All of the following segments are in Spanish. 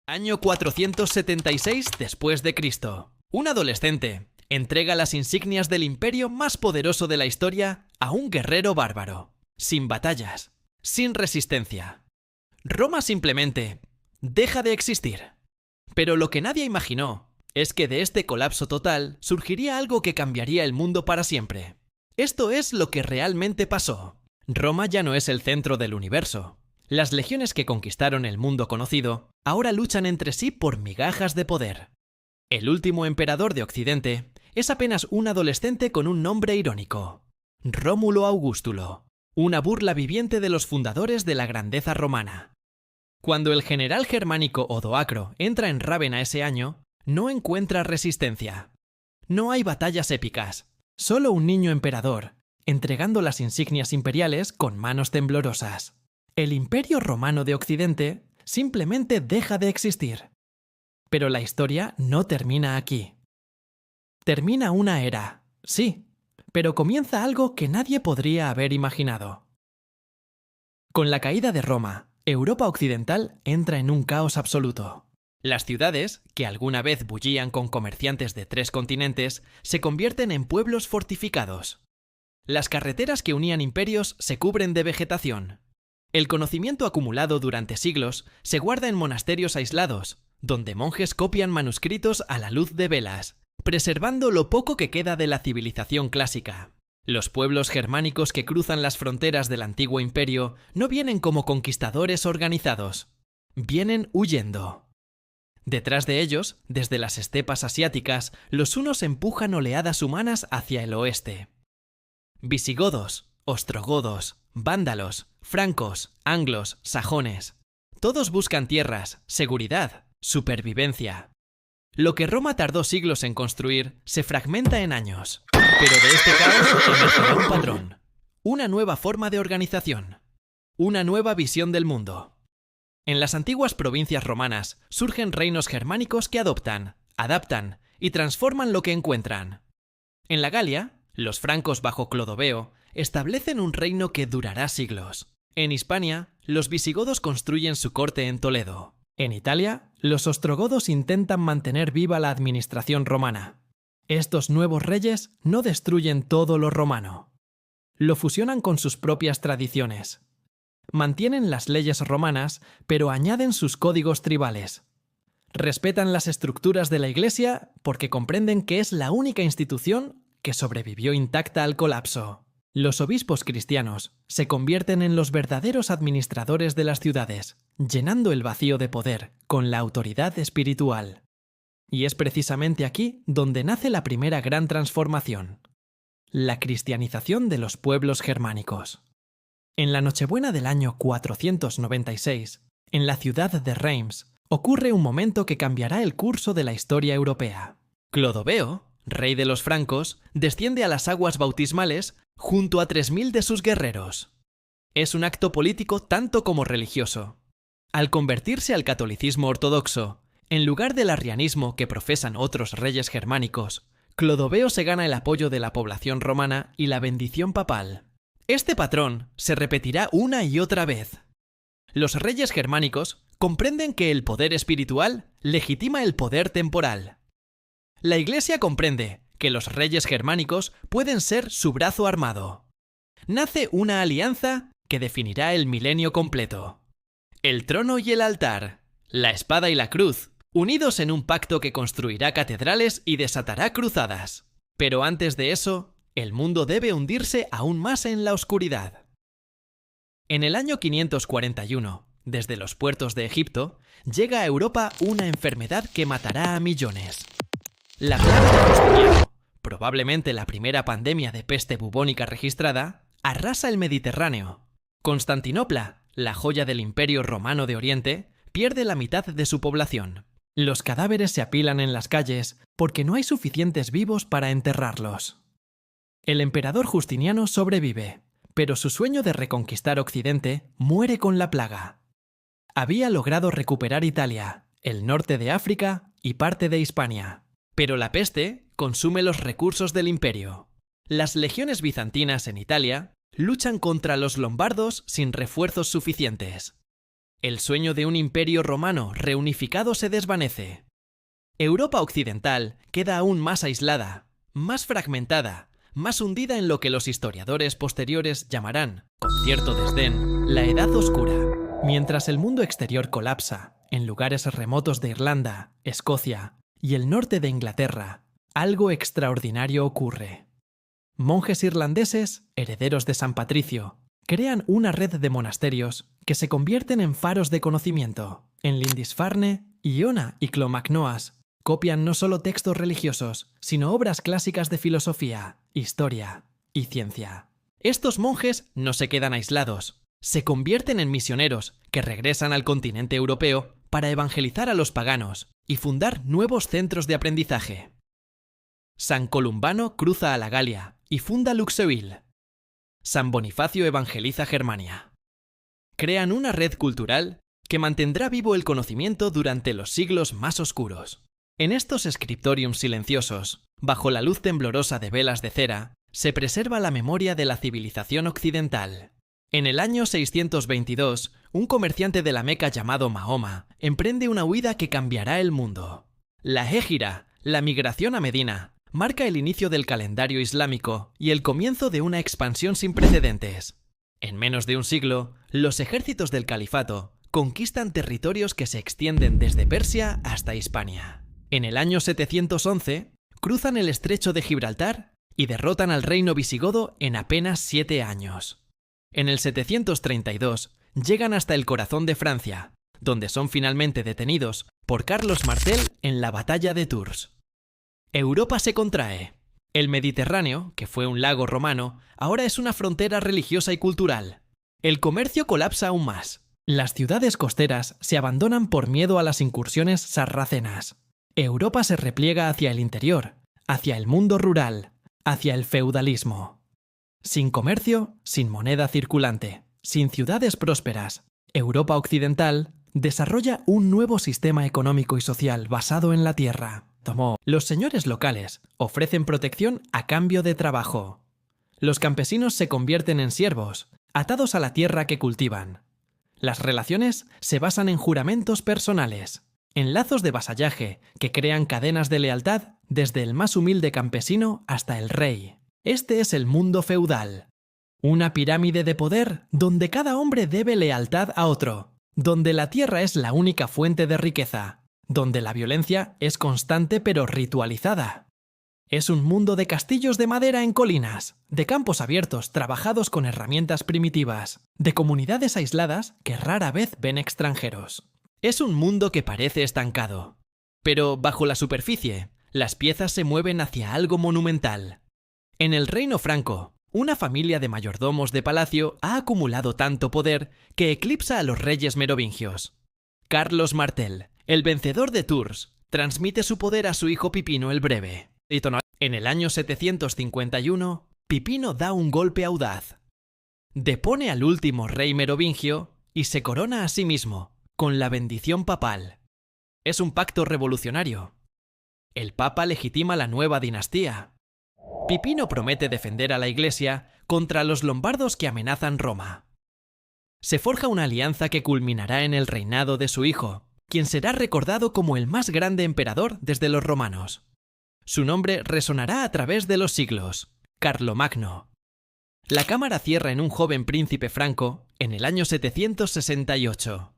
Año 476 después de Cristo. Un adolescente entrega las insignias del imperio más poderoso de la historia a un guerrero bárbaro, sin batallas, sin resistencia. Roma simplemente deja de existir. Pero lo que nadie imaginó es que de este colapso total surgiría algo que cambiaría el mundo para siempre. Esto es lo que realmente pasó. Roma ya no es el centro del universo. Las legiones que conquistaron el mundo conocido ahora luchan entre sí por migajas de poder. El último emperador de Occidente es apenas un adolescente con un nombre irónico: Rómulo Augustulo, una burla viviente de los fundadores de la grandeza romana. Cuando el general germánico Odoacro entra en Rávena ese año, no encuentra resistencia. No hay batallas épicas, solo un niño emperador, entregando las insignias imperiales con manos temblorosas. El Imperio Romano de Occidente simplemente deja de existir. Pero la historia no termina aquí. Termina una era, sí, pero comienza algo que nadie podría haber imaginado. Con la caída de Roma, Europa occidental entra en un caos absoluto. Las ciudades, que alguna vez bullían con comerciantes de 3 continentes, se convierten en pueblos fortificados. Las carreteras que unían imperios se cubren de vegetación. El conocimiento acumulado durante siglos se guarda en monasterios aislados, donde monjes copian manuscritos a la luz de velas, preservando lo poco que queda de la civilización clásica. Los pueblos germánicos que cruzan las fronteras del antiguo imperio no vienen como conquistadores organizados, vienen huyendo. Detrás de ellos, desde las estepas asiáticas, los hunos empujan oleadas humanas hacia el oeste. Visigodos, ostrogodos, vándalos, francos, anglos, sajones. Todos buscan tierras, seguridad, supervivencia. Lo que Roma tardó siglos en construir se fragmenta en años. Pero de este caos emergerá un patrón, una nueva forma de organización, una nueva visión del mundo. En las antiguas provincias romanas surgen reinos germánicos que adoptan, adaptan y transforman lo que encuentran. En la Galia, los francos bajo Clodoveo establecen un reino que durará siglos. En Hispania, los visigodos construyen su corte en Toledo. En Italia, los ostrogodos intentan mantener viva la administración romana. Estos nuevos reyes no destruyen todo lo romano. Lo fusionan con sus propias tradiciones. Mantienen las leyes romanas, pero añaden sus códigos tribales. Respetan las estructuras de la Iglesia porque comprenden que es la única institución que sobrevivió intacta al colapso. Los obispos cristianos se convierten en los verdaderos administradores de las ciudades, llenando el vacío de poder con la autoridad espiritual. Y es precisamente aquí donde nace la primera gran transformación: la cristianización de los pueblos germánicos. En la Nochebuena del año 496, en la ciudad de Reims, ocurre un momento que cambiará el curso de la historia europea. Clodoveo, rey de los francos, desciende a las aguas bautismales junto a 3000 de sus guerreros. Es un acto político tanto como religioso. Al convertirse al catolicismo ortodoxo, en lugar del arrianismo que profesan otros reyes germánicos, Clodoveo se gana el apoyo de la población romana y la bendición papal. Este patrón se repetirá una y otra vez. Los reyes germánicos comprenden que el poder espiritual legitima el poder temporal. La Iglesia comprende que los reyes germánicos pueden ser su brazo armado. Nace una alianza que definirá el milenio completo. El trono y el altar, la espada y la cruz, unidos en un pacto que construirá catedrales y desatará cruzadas. Pero antes de eso, el mundo debe hundirse aún más en la oscuridad. En el año 541, desde los puertos de Egipto, llega a Europa una enfermedad que matará a millones. La plaga de Justiniano, probablemente la primera pandemia de peste bubónica registrada, arrasa el Mediterráneo. Constantinopla, la joya del Imperio Romano de Oriente, pierde la mitad de su población. Los cadáveres se apilan en las calles porque no hay suficientes vivos para enterrarlos. El emperador Justiniano sobrevive, pero su sueño de reconquistar Occidente muere con la plaga. Había logrado recuperar Italia, el norte de África y parte de Hispania. Pero la peste consume los recursos del imperio. Las legiones bizantinas en Italia luchan contra los lombardos sin refuerzos suficientes. El sueño de un imperio romano reunificado se desvanece. Europa occidental queda aún más aislada, más fragmentada, más hundida en lo que los historiadores posteriores llamarán, con cierto desdén, la Edad Oscura. Mientras el mundo exterior colapsa, en lugares remotos de Irlanda, Escocia y el norte de Inglaterra, algo extraordinario ocurre. Monjes irlandeses, herederos de San Patricio, crean una red de monasterios que se convierten en faros de conocimiento. En Lindisfarne, Iona y Clonmacnoas copian no solo textos religiosos, sino obras clásicas de filosofía, historia y ciencia. Estos monjes no se quedan aislados, se convierten en misioneros que regresan al continente europeo para evangelizar a los paganos y fundar nuevos centros de aprendizaje. San Columbano cruza a la Galia y funda Luxeuil. San Bonifacio evangeliza Germania. Crean una red cultural que mantendrá vivo el conocimiento durante los siglos más oscuros. En estos scriptoriums silenciosos, bajo la luz temblorosa de velas de cera, se preserva la memoria de la civilización occidental. En el año 622, un comerciante de la Meca llamado Mahoma emprende una huida que cambiará el mundo. La Hégira, la migración a Medina, marca el inicio del calendario islámico y el comienzo de una expansión sin precedentes. En menos de un siglo, los ejércitos del califato conquistan territorios que se extienden desde Persia hasta Hispania. En el año 711, cruzan el estrecho de Gibraltar y derrotan al reino visigodo en apenas 7 años. En el 732, llegan hasta el corazón de Francia, donde son finalmente detenidos por Carlos Martel en la batalla de Tours. Europa se contrae. El Mediterráneo, que fue un lago romano, ahora es una frontera religiosa y cultural. El comercio colapsa aún más. Las ciudades costeras se abandonan por miedo a las incursiones sarracenas. Europa se repliega hacia el interior, hacia el mundo rural, hacia el feudalismo. Sin comercio, sin moneda circulante, sin ciudades prósperas, Europa occidental desarrolla un nuevo sistema económico y social basado en la tierra. Los señores locales ofrecen protección a cambio de trabajo. Los campesinos se convierten en siervos, atados a la tierra que cultivan. Las relaciones se basan en juramentos personales, en lazos de vasallaje que crean cadenas de lealtad desde el más humilde campesino hasta el rey. Este es el mundo feudal. Una pirámide de poder donde cada hombre debe lealtad a otro, donde la tierra es la única fuente de riqueza, donde la violencia es constante pero ritualizada. Es un mundo de castillos de madera en colinas, de campos abiertos trabajados con herramientas primitivas, de comunidades aisladas que rara vez ven extranjeros. Es un mundo que parece estancado. Pero bajo la superficie, las piezas se mueven hacia algo monumental. En el reino franco, una familia de mayordomos de palacio ha acumulado tanto poder que eclipsa a los reyes merovingios. Carlos Martel, el vencedor de Tours, transmite su poder a su hijo Pipino el Breve. En el año 751, Pipino da un golpe audaz. Depone al último rey merovingio y se corona a sí mismo, con la bendición papal. Es un pacto revolucionario. El papa legitima la nueva dinastía. Pipino promete defender a la Iglesia contra los lombardos que amenazan Roma. Se forja una alianza que culminará en el reinado de su hijo, quien será recordado como el más grande emperador desde los romanos. Su nombre resonará a través de los siglos, Carlomagno. La cámara cierra en un joven príncipe franco en el año 768.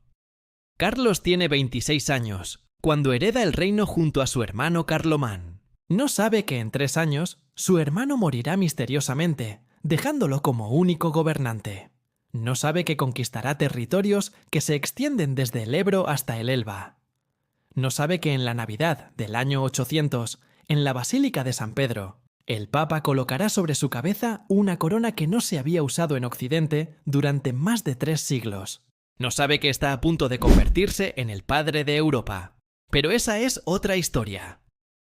Carlos tiene 26 años, cuando hereda el reino junto a su hermano Carlomán. No sabe que en 3 años su hermano morirá misteriosamente, dejándolo como único gobernante. No sabe que conquistará territorios que se extienden desde el Ebro hasta el Elba. No sabe que en la Navidad del año 800, en la Basílica de San Pedro, el Papa colocará sobre su cabeza una corona que no se había usado en Occidente durante más de 3 siglos. No sabe que está a punto de convertirse en el padre de Europa. Pero esa es otra historia.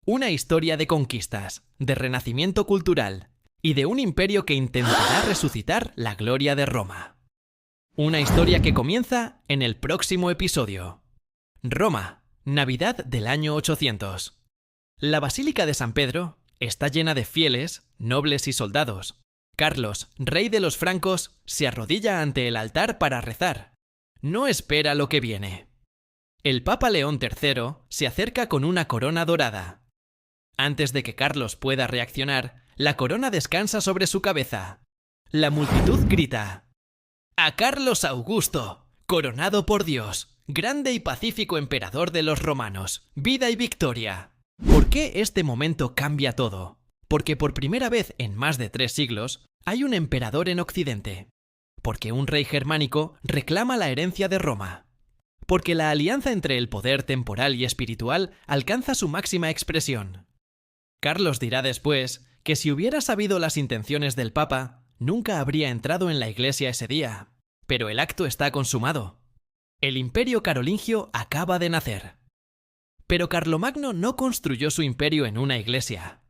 Una historia de conquistas, de renacimiento cultural y de un imperio que intentará resucitar la gloria de Roma. Una historia que comienza en el próximo episodio. Roma, Navidad del año 800. La Basílica de San Pedro está llena de fieles, nobles y soldados. Carlos, rey de los francos, se arrodilla ante el altar para rezar. no espera lo que viene. El Papa León III se acerca con una corona dorada. Antes de que Carlos pueda reaccionar, la corona descansa sobre su cabeza. La multitud grita: ¡A Carlos Augusto, coronado por Dios, grande y pacífico emperador de los romanos, vida y victoria! ¿Por qué este momento cambia todo? Porque por primera vez en más de 3 siglos hay un emperador en Occidente. Porque un rey germánico reclama la herencia de Roma. Porque la alianza entre el poder temporal y espiritual alcanza su máxima expresión. Carlos dirá después que si hubiera sabido las intenciones del Papa, nunca habría entrado en la iglesia ese día. Pero el acto está consumado. El imperio carolingio acaba de nacer. Pero Carlomagno no construyó su imperio en una iglesia.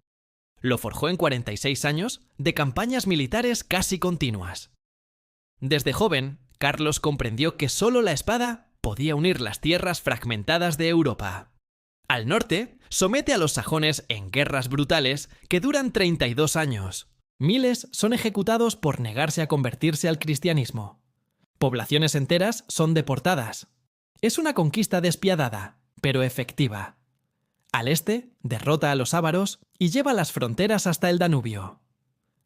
Lo forjó en 46 años de campañas militares casi continuas. Desde joven, Carlos comprendió que solo la espada podía unir las tierras fragmentadas de Europa. Al norte, somete a los sajones en guerras brutales que duran 32 años. Miles son ejecutados por negarse a convertirse al cristianismo. Poblaciones enteras son deportadas. Es una conquista despiadada, pero efectiva. Al este, derrota a los ávaros y lleva las fronteras hasta el Danubio.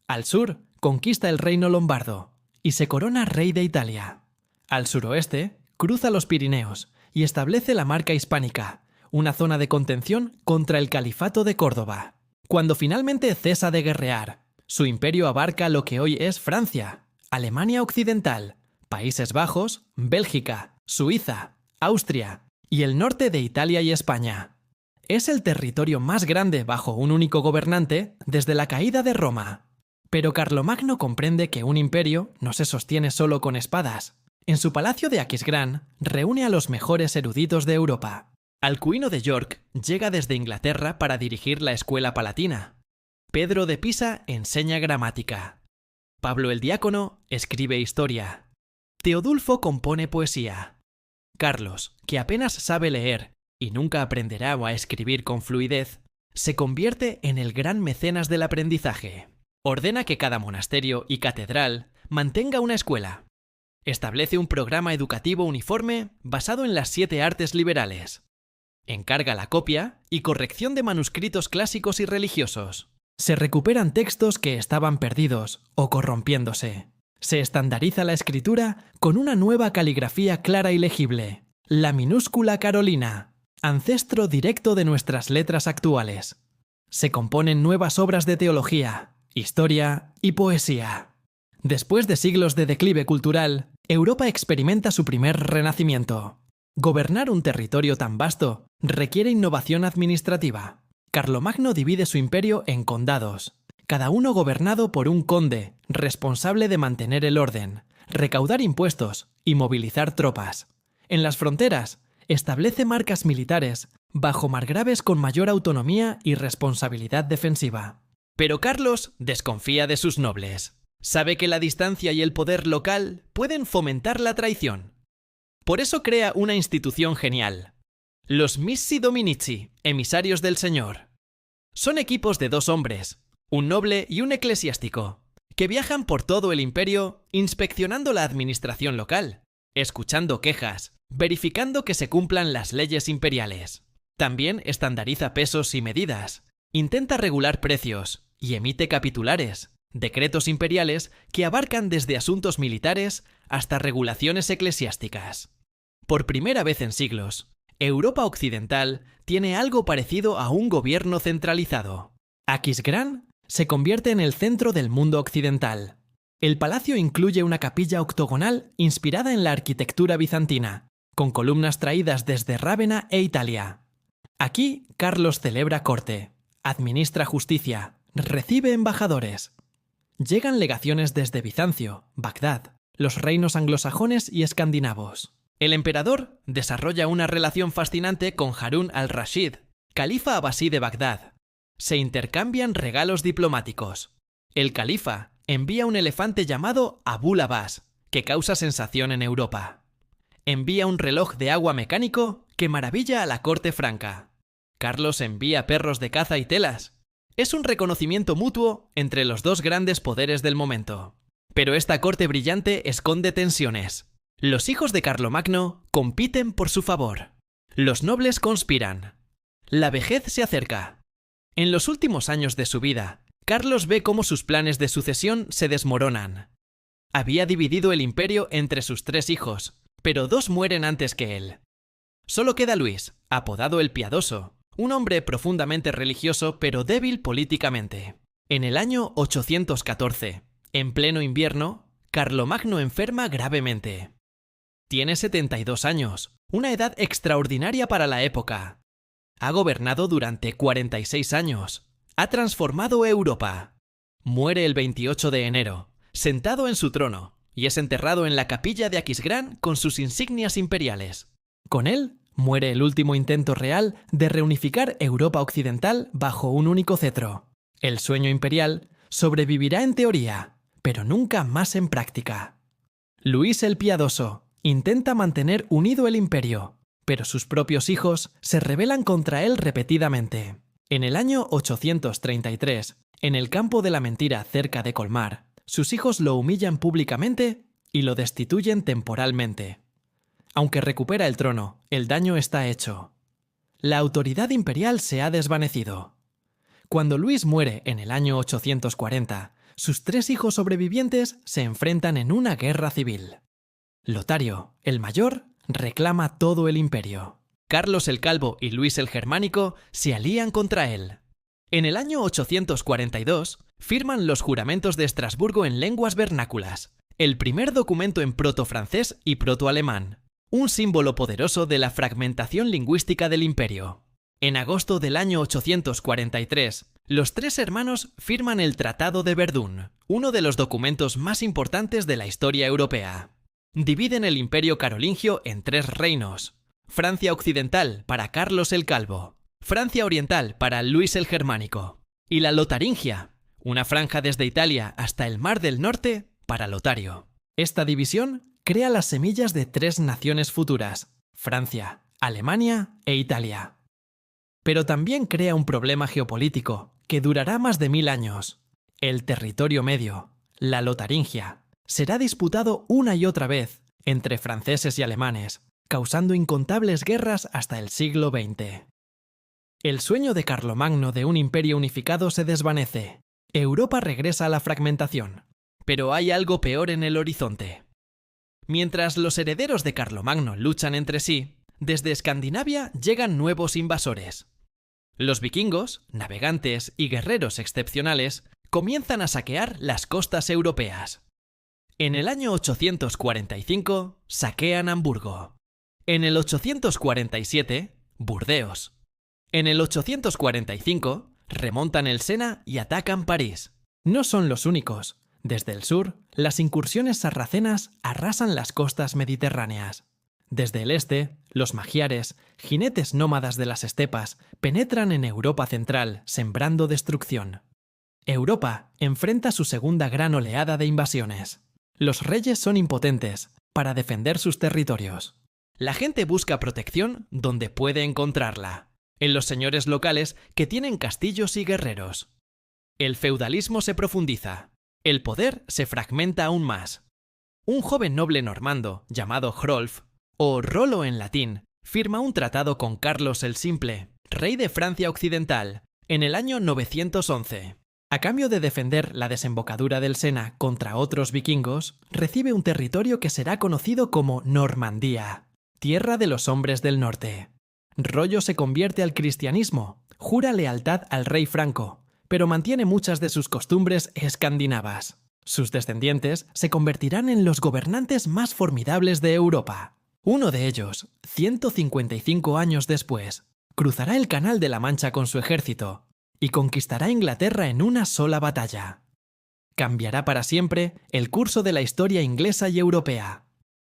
Al sur, conquista el reino lombardo y se corona rey de Italia. Al suroeste, cruza los Pirineos y establece la Marca Hispánica, una zona de contención contra el Califato de Córdoba. Cuando finalmente cesa de guerrear, su imperio abarca lo que hoy es Francia, Alemania Occidental, Países Bajos, Bélgica, Suiza, Austria y el norte de Italia y España. Es el territorio más grande bajo un único gobernante desde la caída de Roma. Pero Carlomagno comprende que un imperio no se sostiene solo con espadas. En su palacio de Aquisgrán reúne a los mejores eruditos de Europa. Alcuino de York llega desde Inglaterra para dirigir la escuela palatina. Pedro de Pisa enseña gramática. Pablo el Diácono escribe historia. Teodulfo compone poesía. Carlos, que apenas sabe leer y nunca aprenderá a escribir con fluidez, se convierte en el gran mecenas del aprendizaje. Ordena que cada monasterio y catedral mantenga una escuela. Establece un programa educativo uniforme basado en las 7 artes liberales. Encarga la copia y corrección de manuscritos clásicos y religiosos. Se recuperan textos que estaban perdidos o corrompiéndose. Se estandariza la escritura con una nueva caligrafía clara y legible, la minúscula carolina, ancestro directo de nuestras letras actuales. Se componen nuevas obras de teología, historia y poesía. Después de siglos de declive cultural, Europa experimenta su primer renacimiento. Gobernar un territorio tan vasto requiere innovación administrativa. Carlomagno divide su imperio en condados, cada uno gobernado por un conde, responsable de mantener el orden, recaudar impuestos y movilizar tropas. En las fronteras, establece marcas militares bajo margraves con mayor autonomía y responsabilidad defensiva. Pero Carlos desconfía de sus nobles. Sabe que la distancia y el poder local pueden fomentar la traición. Por eso crea una institución genial: los Missi Dominici, emisarios del Señor. Son equipos de 2 hombres, un noble y un eclesiástico, que viajan por todo el imperio inspeccionando la administración local, escuchando quejas, verificando que se cumplan las leyes imperiales. También estandariza pesos y medidas, intenta regular precios y emite capitulares, decretos imperiales que abarcan desde asuntos militares hasta regulaciones eclesiásticas. Por primera vez en siglos, Europa occidental tiene algo parecido a un gobierno centralizado. Aquisgrán se convierte en el centro del mundo occidental. El palacio incluye una capilla octogonal inspirada en la arquitectura bizantina, con columnas traídas desde Rávena e Italia. Aquí Carlos celebra corte, administra justicia, recibe embajadores. Llegan legaciones desde Bizancio, Bagdad, los reinos anglosajones y escandinavos. El emperador desarrolla una relación fascinante con Harún al-Rashid, califa abasí de Bagdad. Se intercambian regalos diplomáticos. El califa envía un elefante llamado Abul Abbas, que causa sensación en Europa. Envía un reloj de agua mecánico que maravilla a la corte franca. Carlos envía perros de caza y telas. Es un reconocimiento mutuo entre los 2 grandes poderes del momento. Pero esta corte brillante esconde tensiones. Los hijos de Carlomagno compiten por su favor. Los nobles conspiran. La vejez se acerca. En los últimos años de su vida, Carlos ve cómo sus planes de sucesión se desmoronan. Había dividido el imperio entre sus 3 hijos, pero 2 mueren antes que él. Solo queda Luis, apodado el Piadoso, un hombre profundamente religioso pero débil políticamente. En el año 814, en pleno invierno, Carlomagno enferma gravemente. Tiene 72 años, una edad extraordinaria para la época. Ha gobernado durante 46 años. Ha transformado Europa. Muere el 28 de enero, sentado en su trono, y es enterrado en la capilla de Aquisgrán con sus insignias imperiales. Con él, muere el último intento real de reunificar Europa occidental bajo un único cetro. El sueño imperial sobrevivirá en teoría, pero nunca más en práctica. Luis el Piadoso intenta mantener unido el imperio, pero sus propios hijos se rebelan contra él repetidamente. En el año 833, en el campo de la mentira cerca de Colmar, sus hijos lo humillan públicamente y lo destituyen temporalmente. Aunque recupera el trono, el daño está hecho. La autoridad imperial se ha desvanecido. Cuando Luis muere en el año 840, sus 3 hijos sobrevivientes se enfrentan en una guerra civil. Lotario, el mayor, reclama todo el imperio. Carlos el Calvo y Luis el Germánico se alían contra él. En el año 842, firman los juramentos de Estrasburgo en lenguas vernáculas, el primer documento en proto-francés y proto-alemán, un símbolo poderoso de la fragmentación lingüística del imperio. En agosto del año 843, los 3 hermanos firman el Tratado de Verdún, uno de los documentos más importantes de la historia europea. Dividen el imperio carolingio en 3 reinos: Francia occidental para Carlos el Calvo, Francia oriental para Luis el Germánico, y la Lotaringia, una franja desde Italia hasta el Mar del Norte, para Lotario. Esta división crea las semillas de 3 naciones futuras: Francia, Alemania e Italia. Pero también crea un problema geopolítico que durará más de 1000 años. El territorio medio, la Lotaringia, será disputado una y otra vez entre franceses y alemanes, causando incontables guerras hasta el siglo XX. El sueño de Carlomagno de un imperio unificado se desvanece. Europa regresa a la fragmentación. Pero hay algo peor en el horizonte. Mientras los herederos de Carlomagno luchan entre sí, desde Escandinavia llegan nuevos invasores. Los vikingos, navegantes y guerreros excepcionales, comienzan a saquear las costas europeas. En el año 845 saquean Hamburgo. En el 847, Burdeos. En el 845 remontan el Sena y atacan París. No son los únicos. Desde el sur, las incursiones sarracenas arrasan las costas mediterráneas. Desde el este, los magiares, jinetes nómadas de las estepas, penetran en Europa central, sembrando destrucción. Europa enfrenta su segunda gran oleada de invasiones. Los reyes son impotentes para defender sus territorios. La gente busca protección donde puede encontrarla, en los señores locales que tienen castillos y guerreros. El feudalismo se profundiza. El poder se fragmenta aún más. Un joven noble normando, llamado Hrolf, o Rolo en latín, firma un tratado con Carlos el Simple, rey de Francia occidental, en el año 911. A cambio de defender la desembocadura del Sena contra otros vikingos, recibe un territorio que será conocido como Normandía, tierra de los hombres del norte. Rollo se convierte al cristianismo, jura lealtad al rey franco, pero mantiene muchas de sus costumbres escandinavas. Sus descendientes se convertirán en los gobernantes más formidables de Europa. Uno de ellos, 155 años después, cruzará el Canal de la Mancha con su ejército y conquistará Inglaterra en una sola batalla. Cambiará para siempre el curso de la historia inglesa y europea.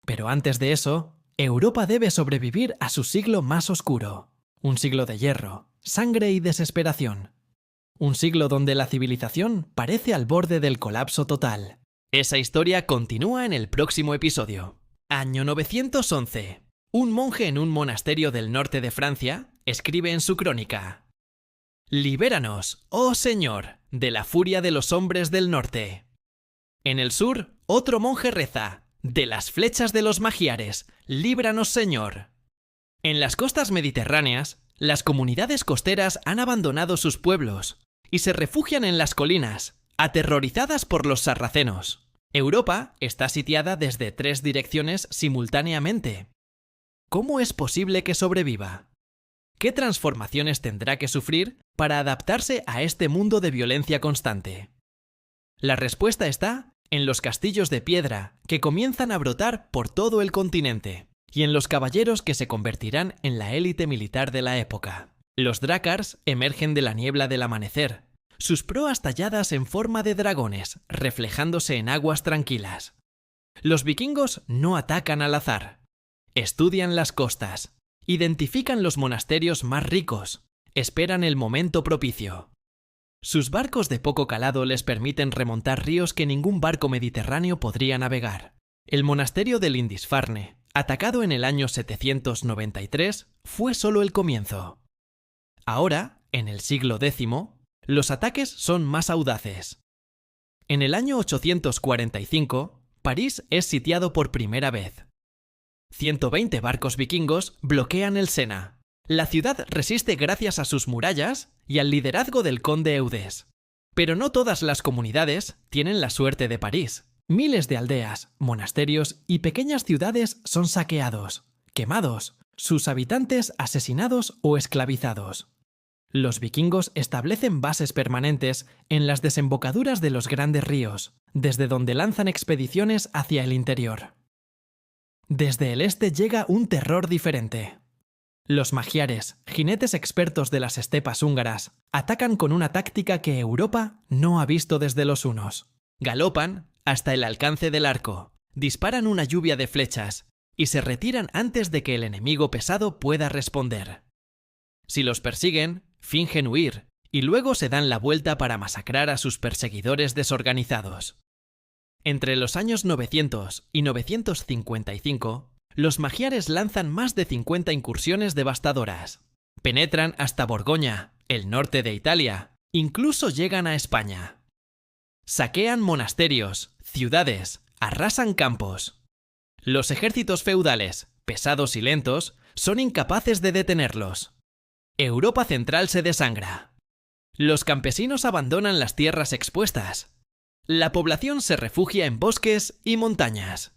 Pero antes de eso, Europa debe sobrevivir a su siglo más oscuro. Un siglo de hierro, sangre y desesperación. Un siglo donde la civilización parece al borde del colapso total. Esa historia continúa en el próximo episodio. Año 911. Un monje en un monasterio del norte de Francia escribe en su crónica: «Libéranos, oh Señor, de la furia de los hombres del norte». En el sur, otro monje reza: De las flechas de los magiares, líbranos, Señor. En las costas mediterráneas, las comunidades costeras han abandonado sus pueblos y se refugian en las colinas, aterrorizadas por los sarracenos. Europa está sitiada desde 3 direcciones simultáneamente. ¿Cómo es posible que sobreviva? ¿Qué transformaciones tendrá que sufrir para adaptarse a este mundo de violencia constante? La respuesta está en los castillos de piedra que comienzan a brotar por todo el continente y en los caballeros que se convertirán en la élite militar de la época. Los drácars emergen de la niebla del amanecer, sus proas talladas en forma de dragones, reflejándose en aguas tranquilas. Los vikingos no atacan al azar. Estudian las costas, identifican los monasterios más ricos, esperan el momento propicio. Sus barcos de poco calado les permiten remontar ríos que ningún barco mediterráneo podría navegar. El monasterio de Lindisfarne, atacado en el año 793, fue solo el comienzo. Ahora, en el siglo X, los ataques son más audaces. En el año 845, París es sitiado por primera vez. 120 barcos vikingos bloquean el Sena. La ciudad resiste gracias a sus murallas y al liderazgo del conde Eudes. Pero no todas las comunidades tienen la suerte de París. Miles de aldeas, monasterios y pequeñas ciudades son saqueados, quemados, sus habitantes asesinados o esclavizados. Los vikingos establecen bases permanentes en las desembocaduras de los grandes ríos, desde donde lanzan expediciones hacia el interior. Desde el este llega un terror diferente. Los magiares, jinetes expertos de las estepas húngaras, atacan con una táctica que Europa no ha visto desde los hunos. Galopan hasta el alcance del arco, disparan una lluvia de flechas y se retiran antes de que el enemigo pesado pueda responder. Si los persiguen, fingen huir y luego se dan la vuelta para masacrar a sus perseguidores desorganizados. Entre los años 900 y 955, los magiares lanzan más de 50 incursiones devastadoras. Penetran hasta Borgoña, el norte de Italia, incluso llegan a España. Saquean monasterios, ciudades, arrasan campos. Los ejércitos feudales, pesados y lentos, son incapaces de detenerlos. Europa central se desangra. Los campesinos abandonan las tierras expuestas. La población se refugia en bosques y montañas.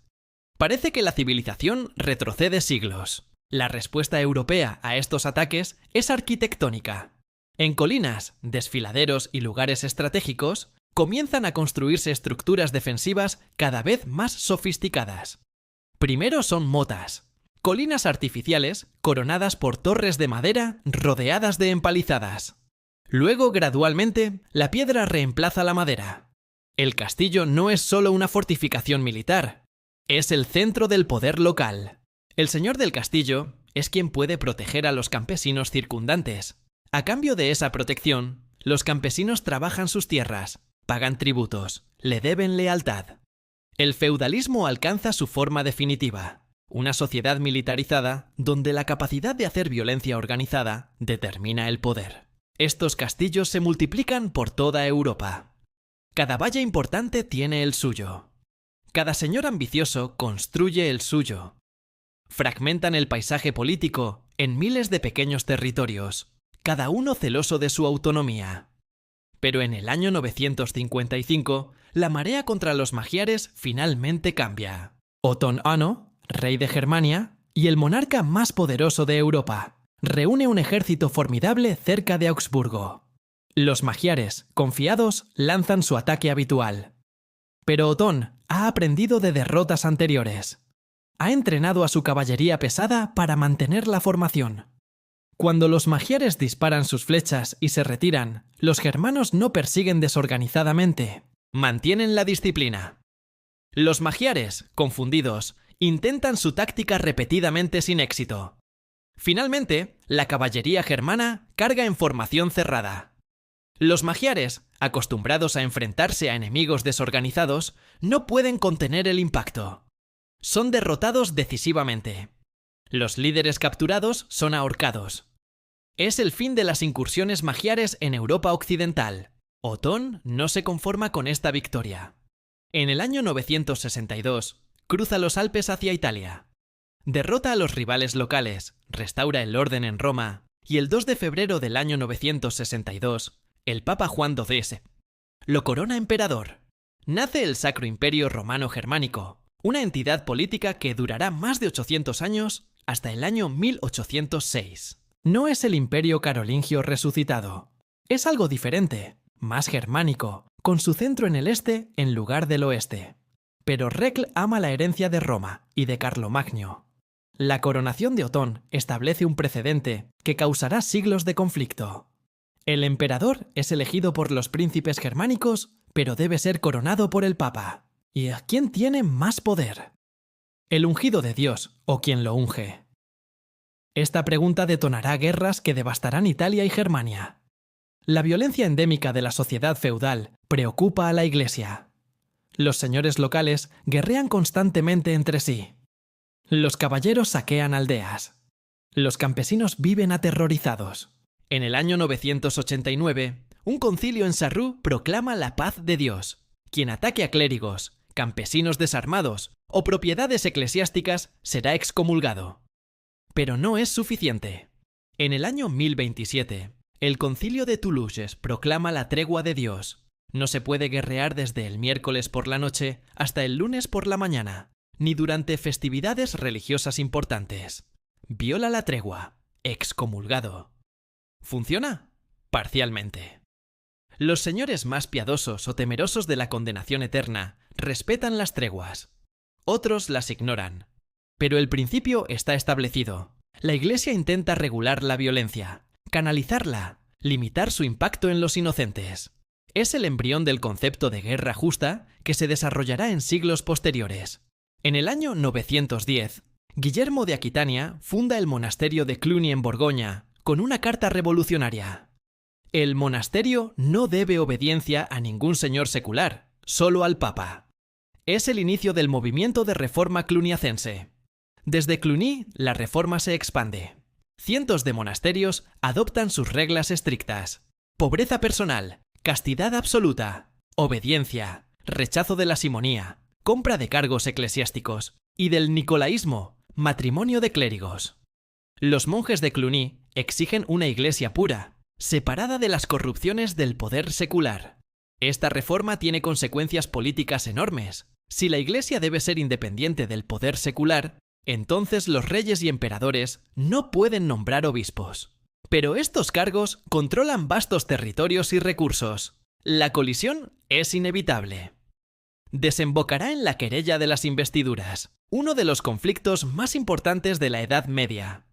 Parece que la civilización retrocede siglos. La respuesta europea a estos ataques es arquitectónica. En colinas, desfiladeros y lugares estratégicos, comienzan a construirse estructuras defensivas cada vez más sofisticadas. Primero son motas, colinas artificiales coronadas por torres de madera rodeadas de empalizadas. Luego, gradualmente, la piedra reemplaza la madera. El castillo no es solo una fortificación militar, es el centro del poder local. El señor del castillo es quien puede proteger a los campesinos circundantes. A cambio de esa protección, los campesinos trabajan sus tierras, pagan tributos, le deben lealtad. El feudalismo alcanza su forma definitiva, una sociedad militarizada donde la capacidad de hacer violencia organizada determina el poder. Estos castillos se multiplican por toda Europa. Cada valle importante tiene el suyo. Cada señor ambicioso construye el suyo. Fragmentan el paisaje político en miles de pequeños territorios, cada uno celoso de su autonomía. Pero en el año 955, la marea contra los magiares finalmente cambia. Otón Ano, rey de Germania y el monarca más poderoso de Europa, reúne un ejército formidable cerca de Augsburgo. Los magiares, confiados, lanzan su ataque habitual. Pero Otón ha aprendido de derrotas anteriores. Ha entrenado a su caballería pesada para mantener la formación. Cuando los magiares disparan sus flechas y se retiran, los germanos no persiguen desorganizadamente, mantienen la disciplina. Los magiares, confundidos, intentan su táctica repetidamente sin éxito. Finalmente, la caballería germana carga en formación cerrada. Los magiares, acostumbrados a enfrentarse a enemigos desorganizados, no pueden contener el impacto. Son derrotados decisivamente. Los líderes capturados son ahorcados. Es el fin de las incursiones magiares en Europa occidental. Otón no se conforma con esta victoria. En el año 962, cruza los Alpes hacia Italia. Derrota a los rivales locales, restaura el orden en Roma y el 2 de febrero del año 962, el Papa Juan XII lo corona emperador. Nace el Sacro Imperio Romano Germánico, una entidad política que durará más de 800 años hasta el año 1806. No es el Imperio Carolingio resucitado. Es algo diferente, más germánico, con su centro en el este en lugar del oeste. Pero Recl ama la herencia de Roma y de Carlomagno. La coronación de Otón establece un precedente que causará siglos de conflicto. El emperador es elegido por los príncipes germánicos, pero debe ser coronado por el Papa. ¿Y a quién tiene más poder? ¿El ungido de Dios o quien lo unge? Esta pregunta detonará guerras que devastarán Italia y Germania. La violencia endémica de la sociedad feudal preocupa a la Iglesia. Los señores locales guerrean constantemente entre sí. Los caballeros saquean aldeas. Los campesinos viven aterrorizados. En el año 989, un concilio en Sarrú proclama la paz de Dios. Quien ataque a clérigos, campesinos desarmados o propiedades eclesiásticas será excomulgado. Pero no es suficiente. En el año 1027, el concilio de Toulouse proclama la tregua de Dios. No se puede guerrear desde el miércoles por la noche hasta el lunes por la mañana, ni durante festividades religiosas importantes. Viola la tregua, excomulgado. ¿Funciona? Parcialmente. Los señores más piadosos o temerosos de la condenación eterna respetan las treguas. Otros las ignoran. Pero el principio está establecido. La Iglesia intenta regular la violencia, canalizarla, limitar su impacto en los inocentes. Es el embrión del concepto de guerra justa que se desarrollará en siglos posteriores. En el año 910, Guillermo de Aquitania funda el monasterio de Cluny en Borgoña con una carta revolucionaria. El monasterio no debe obediencia a ningún señor secular, solo al Papa. Es el inicio del movimiento de reforma cluniacense. Desde Cluny, la reforma se expande. Cientos de monasterios adoptan sus reglas estrictas. Pobreza personal, castidad absoluta, obediencia, rechazo de la simonía, compra de cargos eclesiásticos y del nicolaísmo, matrimonio de clérigos. Los monjes de Cluny exigen una iglesia pura, separada de las corrupciones del poder secular. Esta reforma tiene consecuencias políticas enormes. Si la iglesia debe ser independiente del poder secular, entonces los reyes y emperadores no pueden nombrar obispos. Pero estos cargos controlan vastos territorios y recursos. La colisión es inevitable. Desembocará en la querella de las investiduras, uno de los conflictos más importantes de la Edad Media.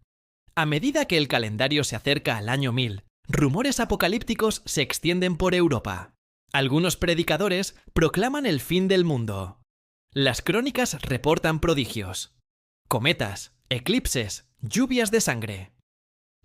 A medida que el calendario se acerca al año 1000, rumores apocalípticos se extienden por Europa. Algunos predicadores proclaman el fin del mundo. Las crónicas reportan prodigios. Cometas, eclipses, lluvias de sangre.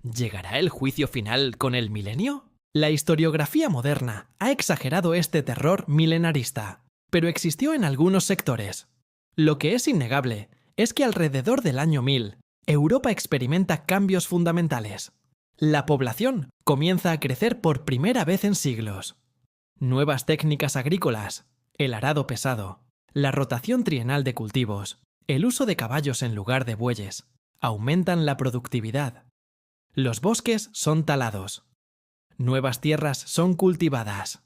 ¿Llegará el juicio final con el milenio? La historiografía moderna ha exagerado este terror milenarista, pero existió en algunos sectores. Lo que es innegable es que alrededor del año 1000, Europa experimenta cambios fundamentales. La población comienza a crecer por primera vez en siglos. Nuevas técnicas agrícolas, el arado pesado, la rotación trienal de cultivos, el uso de caballos en lugar de bueyes, aumentan la productividad. Los bosques son talados. Nuevas tierras son cultivadas.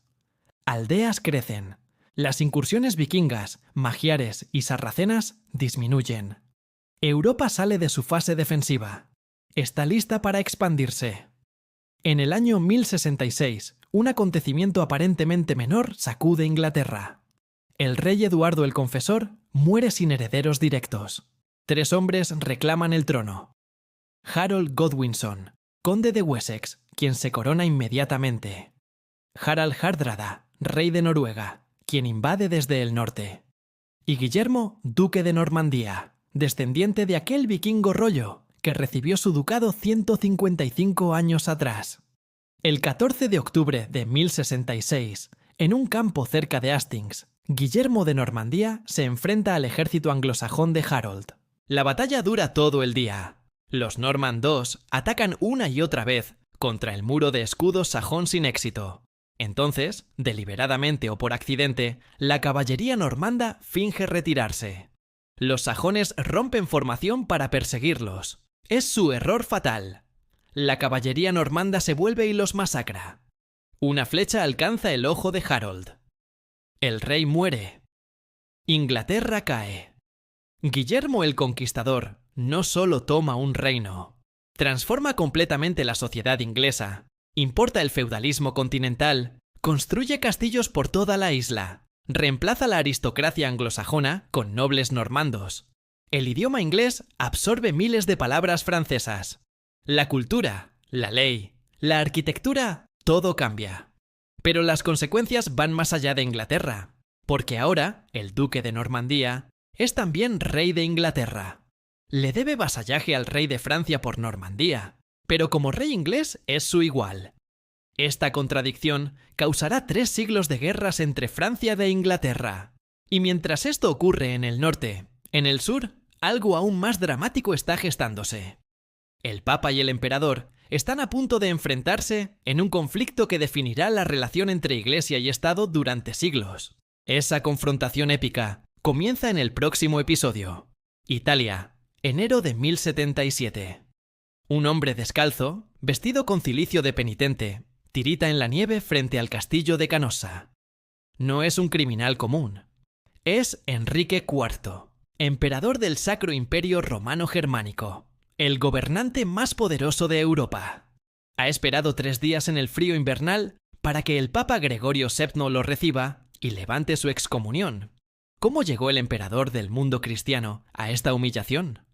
Aldeas crecen. Las incursiones vikingas, magiares y sarracenas disminuyen. Europa sale de su fase defensiva. Está lista para expandirse. En el año 1066, un acontecimiento aparentemente menor sacude Inglaterra. El rey Eduardo el Confesor muere sin herederos directos. 3 hombres reclaman el trono. Harold Godwinson, conde de Wessex, quien se corona inmediatamente. Harald Hardrada, rey de Noruega, quien invade desde el norte. Y Guillermo, duque de Normandía, descendiente de aquel vikingo Rollo que recibió su ducado 155 años atrás. El 14 de octubre de 1066, en un campo cerca de Hastings, Guillermo de Normandía se enfrenta al ejército anglosajón de Harold. La batalla dura todo el día. Los Normandos atacan una y otra vez contra el muro de escudos sajón sin éxito. Entonces, deliberadamente o por accidente, la caballería normanda finge retirarse. Los sajones rompen formación para perseguirlos. Es su error fatal. La caballería normanda se vuelve y los masacra. Una flecha alcanza el ojo de Harold. El rey muere. Inglaterra cae. Guillermo el Conquistador no solo toma un reino, transforma completamente la sociedad inglesa, importa el feudalismo continental, construye castillos por toda la isla, reemplaza la aristocracia anglosajona con nobles normandos. El idioma inglés absorbe miles de palabras francesas. La cultura, la ley, la arquitectura, todo cambia. Pero las consecuencias van más allá de Inglaterra, porque ahora el duque de Normandía es también rey de Inglaterra. Le debe vasallaje al rey de Francia por Normandía, pero como rey inglés es su igual. Esta contradicción causará 3 siglos de guerras entre Francia e Inglaterra. Y mientras esto ocurre en el norte, en el sur, algo aún más dramático está gestándose. El Papa y el Emperador están a punto de enfrentarse en un conflicto que definirá la relación entre Iglesia y Estado durante siglos. Esa confrontación épica comienza en el próximo episodio. Italia, enero de 1077. Un hombre descalzo, vestido con cilicio de penitente, tirita en la nieve frente al castillo de Canossa. No es un criminal común. Es Enrique IV, emperador del Sacro Imperio Romano Germánico, el gobernante más poderoso de Europa. Ha esperado 3 días en el frío invernal para que el Papa Gregorio VII lo reciba y levante su excomunión. ¿Cómo llegó el emperador del mundo cristiano a esta humillación?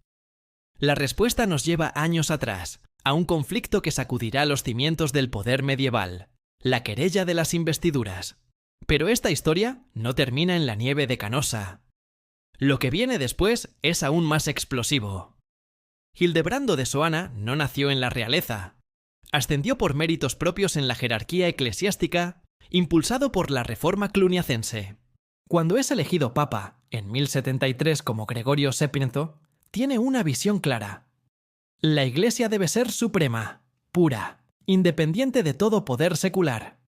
La respuesta nos lleva años atrás, a un conflicto que sacudirá los cimientos del poder medieval, la querella de las investiduras. Pero esta historia no termina en la nieve de Canossa. Lo que viene después es aún más explosivo. Hildebrando de Soana no nació en la realeza. Ascendió por méritos propios en la jerarquía eclesiástica, impulsado por la reforma cluniacense. Cuando es elegido papa, en 1073 como Gregorio VII, tiene una visión clara. La Iglesia debe ser suprema, pura, independiente de todo poder secular.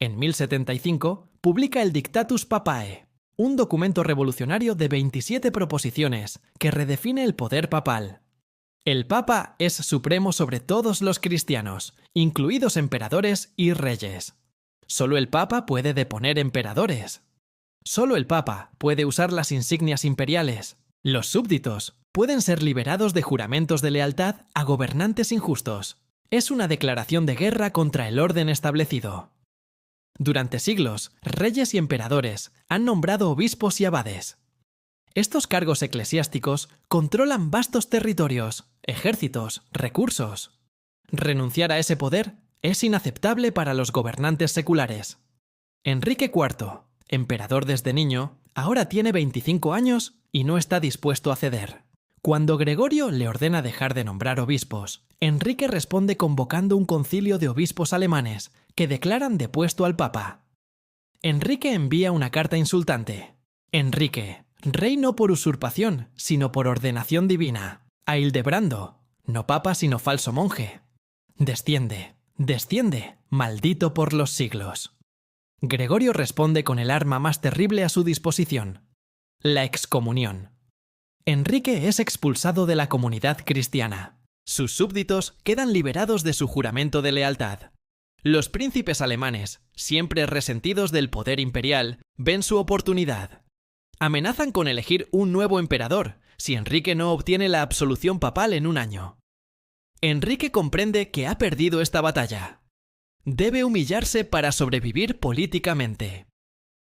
En 1075 publica el Dictatus Papae, un documento revolucionario de 27 proposiciones que redefine el poder papal. El Papa es supremo sobre todos los cristianos, incluidos emperadores y reyes. Solo el Papa puede deponer emperadores. Solo el Papa puede usar las insignias imperiales. Los súbditos pueden ser liberados de juramentos de lealtad a gobernantes injustos. Es una declaración de guerra contra el orden establecido. Durante siglos, reyes y emperadores han nombrado obispos y abades. Estos cargos eclesiásticos controlan vastos territorios, ejércitos, recursos. Renunciar a ese poder es inaceptable para los gobernantes seculares. Enrique IV, emperador desde niño, ahora tiene 25 años y no está dispuesto a ceder. Cuando Gregorio le ordena dejar de nombrar obispos, Enrique responde convocando un concilio de obispos alemanes que declaran depuesto al Papa. Enrique envía una carta insultante. Enrique, rey no por usurpación, sino por ordenación divina. A Hildebrando, no papa sino falso monje. Desciende, desciende, maldito por los siglos. Gregorio responde con el arma más terrible a su disposición: la excomunión. Enrique es expulsado de la comunidad cristiana. Sus súbditos quedan liberados de su juramento de lealtad. Los príncipes alemanes, siempre resentidos del poder imperial, ven su oportunidad. Amenazan con elegir un nuevo emperador si Enrique no obtiene la absolución papal en un año. Enrique comprende que ha perdido esta batalla. Debe humillarse para sobrevivir políticamente.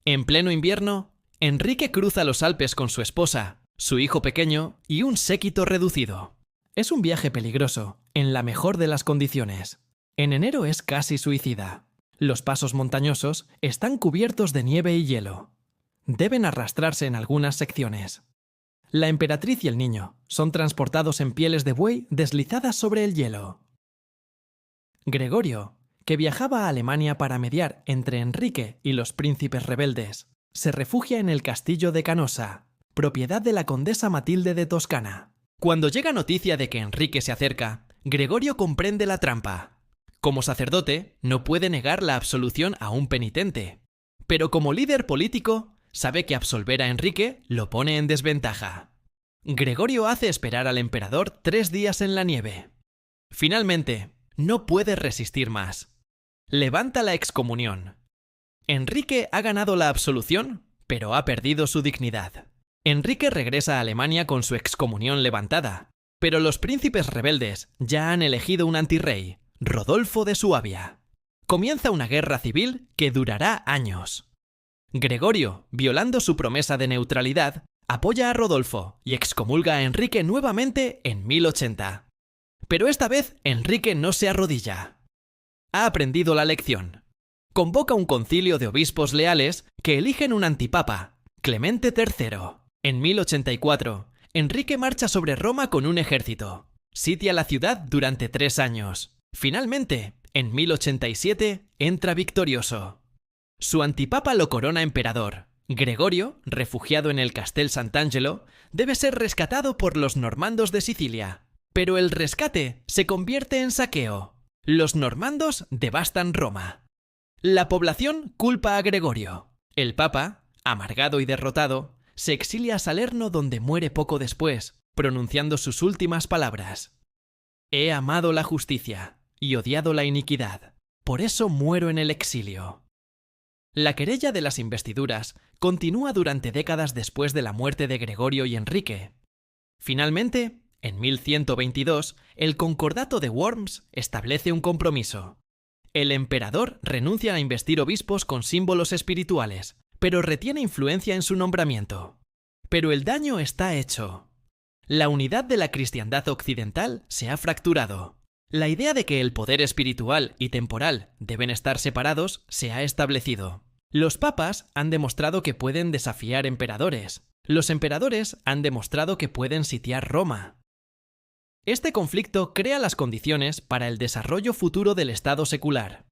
En pleno invierno, Enrique cruza los Alpes con su esposa, su hijo pequeño y un séquito reducido. Es un viaje peligroso, en la mejor de las condiciones. En enero es casi suicida. Los pasos montañosos están cubiertos de nieve y hielo. Deben arrastrarse en algunas secciones. La emperatriz y el niño son transportados en pieles de buey deslizadas sobre el hielo. Gregorio, que viajaba a Alemania para mediar entre Enrique y los príncipes rebeldes, se refugia en el castillo de Canossa, propiedad de la condesa Matilde de Toscana. Cuando llega noticia de que Enrique se acerca, Gregorio comprende la trampa. Como sacerdote, no puede negar la absolución a un penitente, pero como líder político, sabe que absolver a Enrique lo pone en desventaja. Gregorio hace esperar al emperador 3 días en la nieve. Finalmente, no puede resistir más. Levanta la excomunión. Enrique ha ganado la absolución, pero ha perdido su dignidad. Enrique regresa a Alemania con su excomunión levantada, pero los príncipes rebeldes ya han elegido un antirrey, Rodolfo de Suabia. Comienza una guerra civil que durará años. Gregorio, violando su promesa de neutralidad, apoya a Rodolfo y excomulga a Enrique nuevamente en 1080. Pero esta vez Enrique no se arrodilla. Ha aprendido la lección. Convoca un concilio de obispos leales que eligen un antipapa, Clemente III. En 1084, Enrique marcha sobre Roma con un ejército. Sitia la ciudad durante 3 años. Finalmente, en 1087, entra victorioso. Su antipapa lo corona emperador. Gregorio, refugiado en el Castel Sant'Angelo, debe ser rescatado por los normandos de Sicilia. Pero el rescate se convierte en saqueo. Los normandos devastan Roma. La población culpa a Gregorio. El papa, amargado y derrotado, se exilia a Salerno, donde muere poco después, pronunciando sus últimas palabras. He amado la justicia y odiado la iniquidad. Por eso muero en el exilio. La querella de las investiduras continúa durante décadas después de la muerte de Gregorio y Enrique. Finalmente, en 1122, el Concordato de Worms establece un compromiso. El emperador renuncia a investir obispos con símbolos espirituales, pero retiene influencia en su nombramiento. Pero el daño está hecho. La unidad de la cristiandad occidental se ha fracturado. La idea de que el poder espiritual y temporal deben estar separados se ha establecido. Los papas han demostrado que pueden desafiar emperadores. Los emperadores han demostrado que pueden sitiar Roma. Este conflicto crea las condiciones para el desarrollo futuro del Estado secular.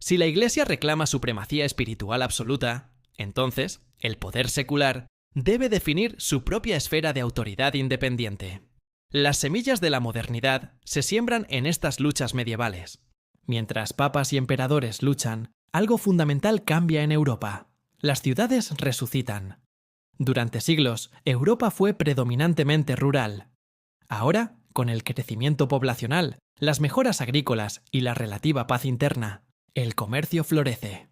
Si la Iglesia reclama supremacía espiritual absoluta, entonces el poder secular debe definir su propia esfera de autoridad independiente. Las semillas de la modernidad se siembran en estas luchas medievales. Mientras papas y emperadores luchan, algo fundamental cambia en Europa. Las ciudades resucitan. Durante siglos, Europa fue predominantemente rural. Ahora, con el crecimiento poblacional, las mejoras agrícolas y la relativa paz interna, el comercio florece.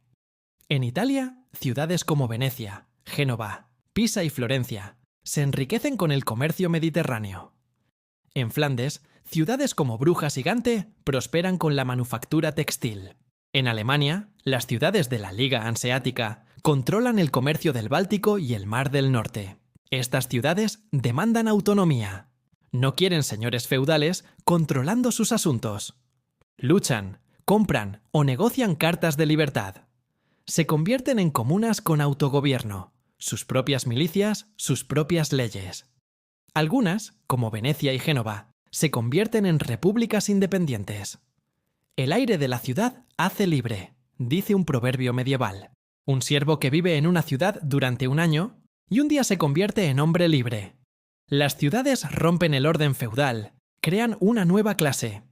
En Italia, ciudades como Venecia, Génova, Pisa y Florencia se enriquecen con el comercio mediterráneo. En Flandes, ciudades como Brujas y Gante prosperan con la manufactura textil. En Alemania, las ciudades de la Liga Hanseática controlan el comercio del Báltico y el Mar del Norte. Estas ciudades demandan autonomía. No quieren señores feudales controlando sus asuntos. Luchan, compran o negocian cartas de libertad. Se convierten en comunas con autogobierno, sus propias milicias, sus propias leyes. Algunas, como Venecia y Génova, se convierten en repúblicas independientes. El aire de la ciudad hace libre, dice un proverbio medieval. Un siervo que vive en una ciudad durante un año y un día se convierte en hombre libre. Las ciudades rompen el orden feudal, crean una nueva clase,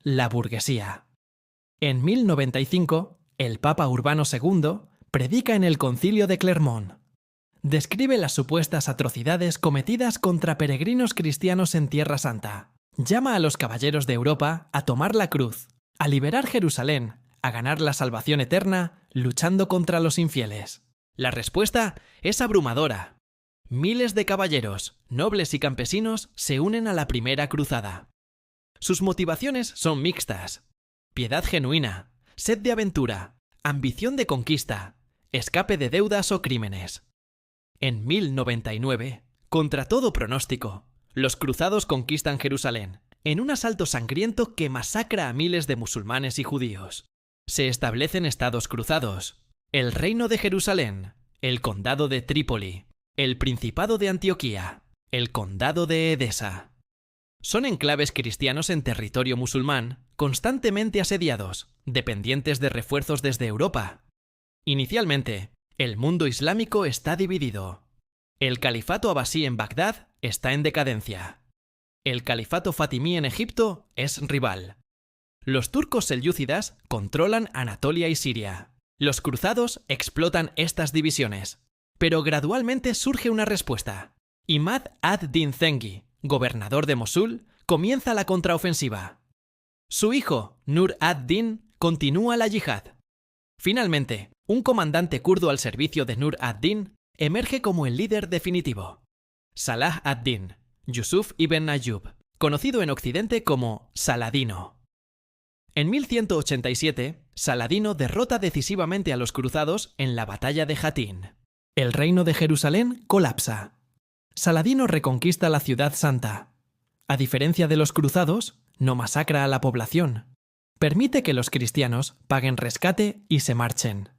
la burguesía. En 1095, el Papa Urbano II predica en el Concilio de Clermont. Describe las supuestas atrocidades cometidas contra peregrinos cristianos en Tierra Santa. Llama a los caballeros de Europa a tomar la cruz, a liberar Jerusalén, a ganar la salvación eterna, luchando contra los infieles. La respuesta es abrumadora. Miles de caballeros, nobles y campesinos se unen a la primera cruzada. Sus motivaciones son mixtas: piedad genuina, sed de aventura, ambición de conquista, escape de deudas o crímenes. En 1099, contra todo pronóstico, los cruzados conquistan Jerusalén, en un asalto sangriento que masacra a miles de musulmanes y judíos. Se establecen estados cruzados: el Reino de Jerusalén, el Condado de Trípoli, el Principado de Antioquía, el Condado de Edesa. Son enclaves cristianos en territorio musulmán, constantemente asediados, dependientes de refuerzos desde Europa. Inicialmente, el mundo islámico está dividido. El califato abasí en Bagdad está en decadencia. El califato fatimí en Egipto es rival. Los turcos selyúcidas controlan Anatolia y Siria. Los cruzados explotan estas divisiones, pero gradualmente surge una respuesta. Imad ad-Din Zengi, gobernador de Mosul, comienza la contraofensiva. Su hijo, Nur ad-Din, continúa la yihad. Finalmente, un comandante kurdo al servicio de Nur ad-Din emerge como el líder definitivo. Salah ad-Din, Yusuf ibn Ayyub, conocido en Occidente como Saladino. En 1187, Saladino derrota decisivamente a los cruzados en la batalla de Jatín. El reino de Jerusalén colapsa. Saladino reconquista la ciudad santa. A diferencia de los cruzados, no masacra a la población. Permite que los cristianos paguen rescate y se marchen.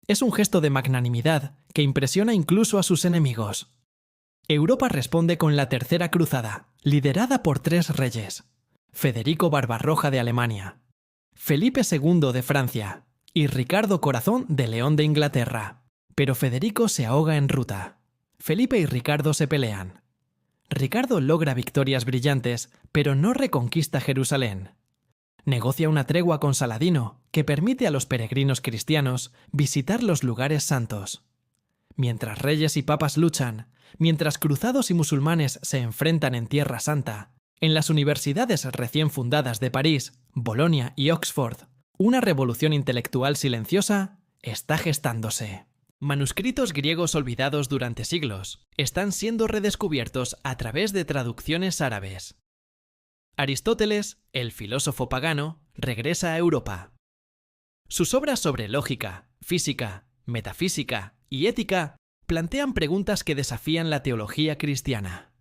Es un gesto de magnanimidad que impresiona incluso a sus enemigos. Europa responde con la Tercera Cruzada, liderada por 3 reyes: Federico Barbarroja de Alemania, Felipe II de Francia y Ricardo Corazón de León de Inglaterra. Pero Federico se ahoga en ruta. Felipe y Ricardo se pelean. Ricardo logra victorias brillantes, pero no reconquista Jerusalén. Negocia una tregua con Saladino que permite a los peregrinos cristianos visitar los lugares santos. Mientras reyes y papas luchan, mientras cruzados y musulmanes se enfrentan en Tierra Santa, en las universidades recién fundadas de París, Bolonia y Oxford, una revolución intelectual silenciosa está gestándose. Manuscritos griegos olvidados durante siglos están siendo redescubiertos a través de traducciones árabes. Aristóteles, el filósofo pagano, regresa a Europa. Sus obras sobre lógica, física, metafísica y ética plantean preguntas que desafían la teología cristiana.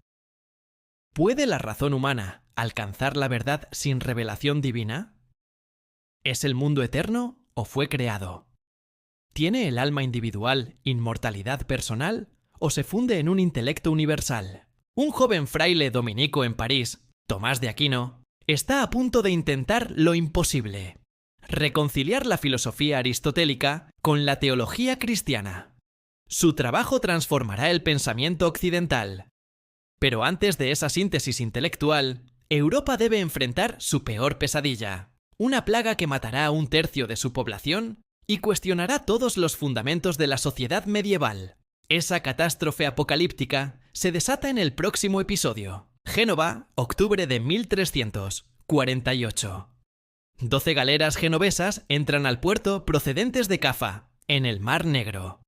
¿Puede la razón humana alcanzar la verdad sin revelación divina? ¿Es el mundo eterno o fue creado? ¿Tiene el alma individual inmortalidad personal o se funde en un intelecto universal? Un joven fraile dominico en París, Tomás de Aquino, está a punto de intentar lo imposible: reconciliar la filosofía aristotélica con la teología cristiana. Su trabajo transformará el pensamiento occidental. Pero antes de esa síntesis intelectual, Europa debe enfrentar su peor pesadilla: una plaga que matará a 1/3 de su población y cuestionará todos los fundamentos de la sociedad medieval. Esa catástrofe apocalíptica se desata en el próximo episodio. Génova, octubre de 1348. 12 galeras genovesas entran al puerto procedentes de Cafa, en el Mar Negro.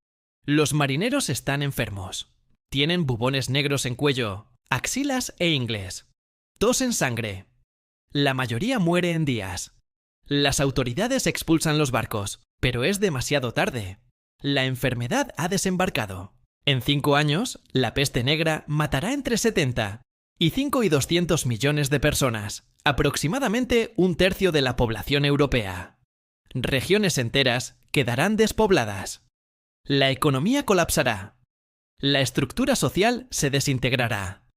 Los marineros están enfermos. Tienen bubones negros en cuello, axilas e ingles. Tosen sangre. La mayoría muere en días. Las autoridades expulsan los barcos, pero es demasiado tarde. La enfermedad ha desembarcado. En 5 años, la peste negra matará entre 70 y 5 y 200 millones de personas, aproximadamente 1/3 de la población europea. Regiones enteras quedarán despobladas. La economía colapsará. La estructura social se desintegrará.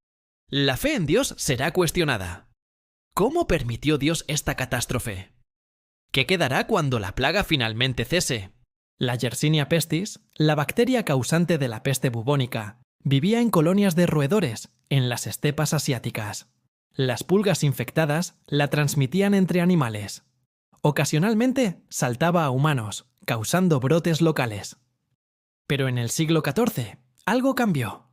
La fe en Dios será cuestionada. ¿Cómo permitió Dios esta catástrofe? ¿Qué quedará cuando la plaga finalmente cese? La Yersinia pestis, la bacteria causante de la peste bubónica, vivía en colonias de roedores en las estepas asiáticas. Las pulgas infectadas la transmitían entre animales. Ocasionalmente saltaba a humanos, causando brotes locales. Pero en el siglo XIV, algo cambió.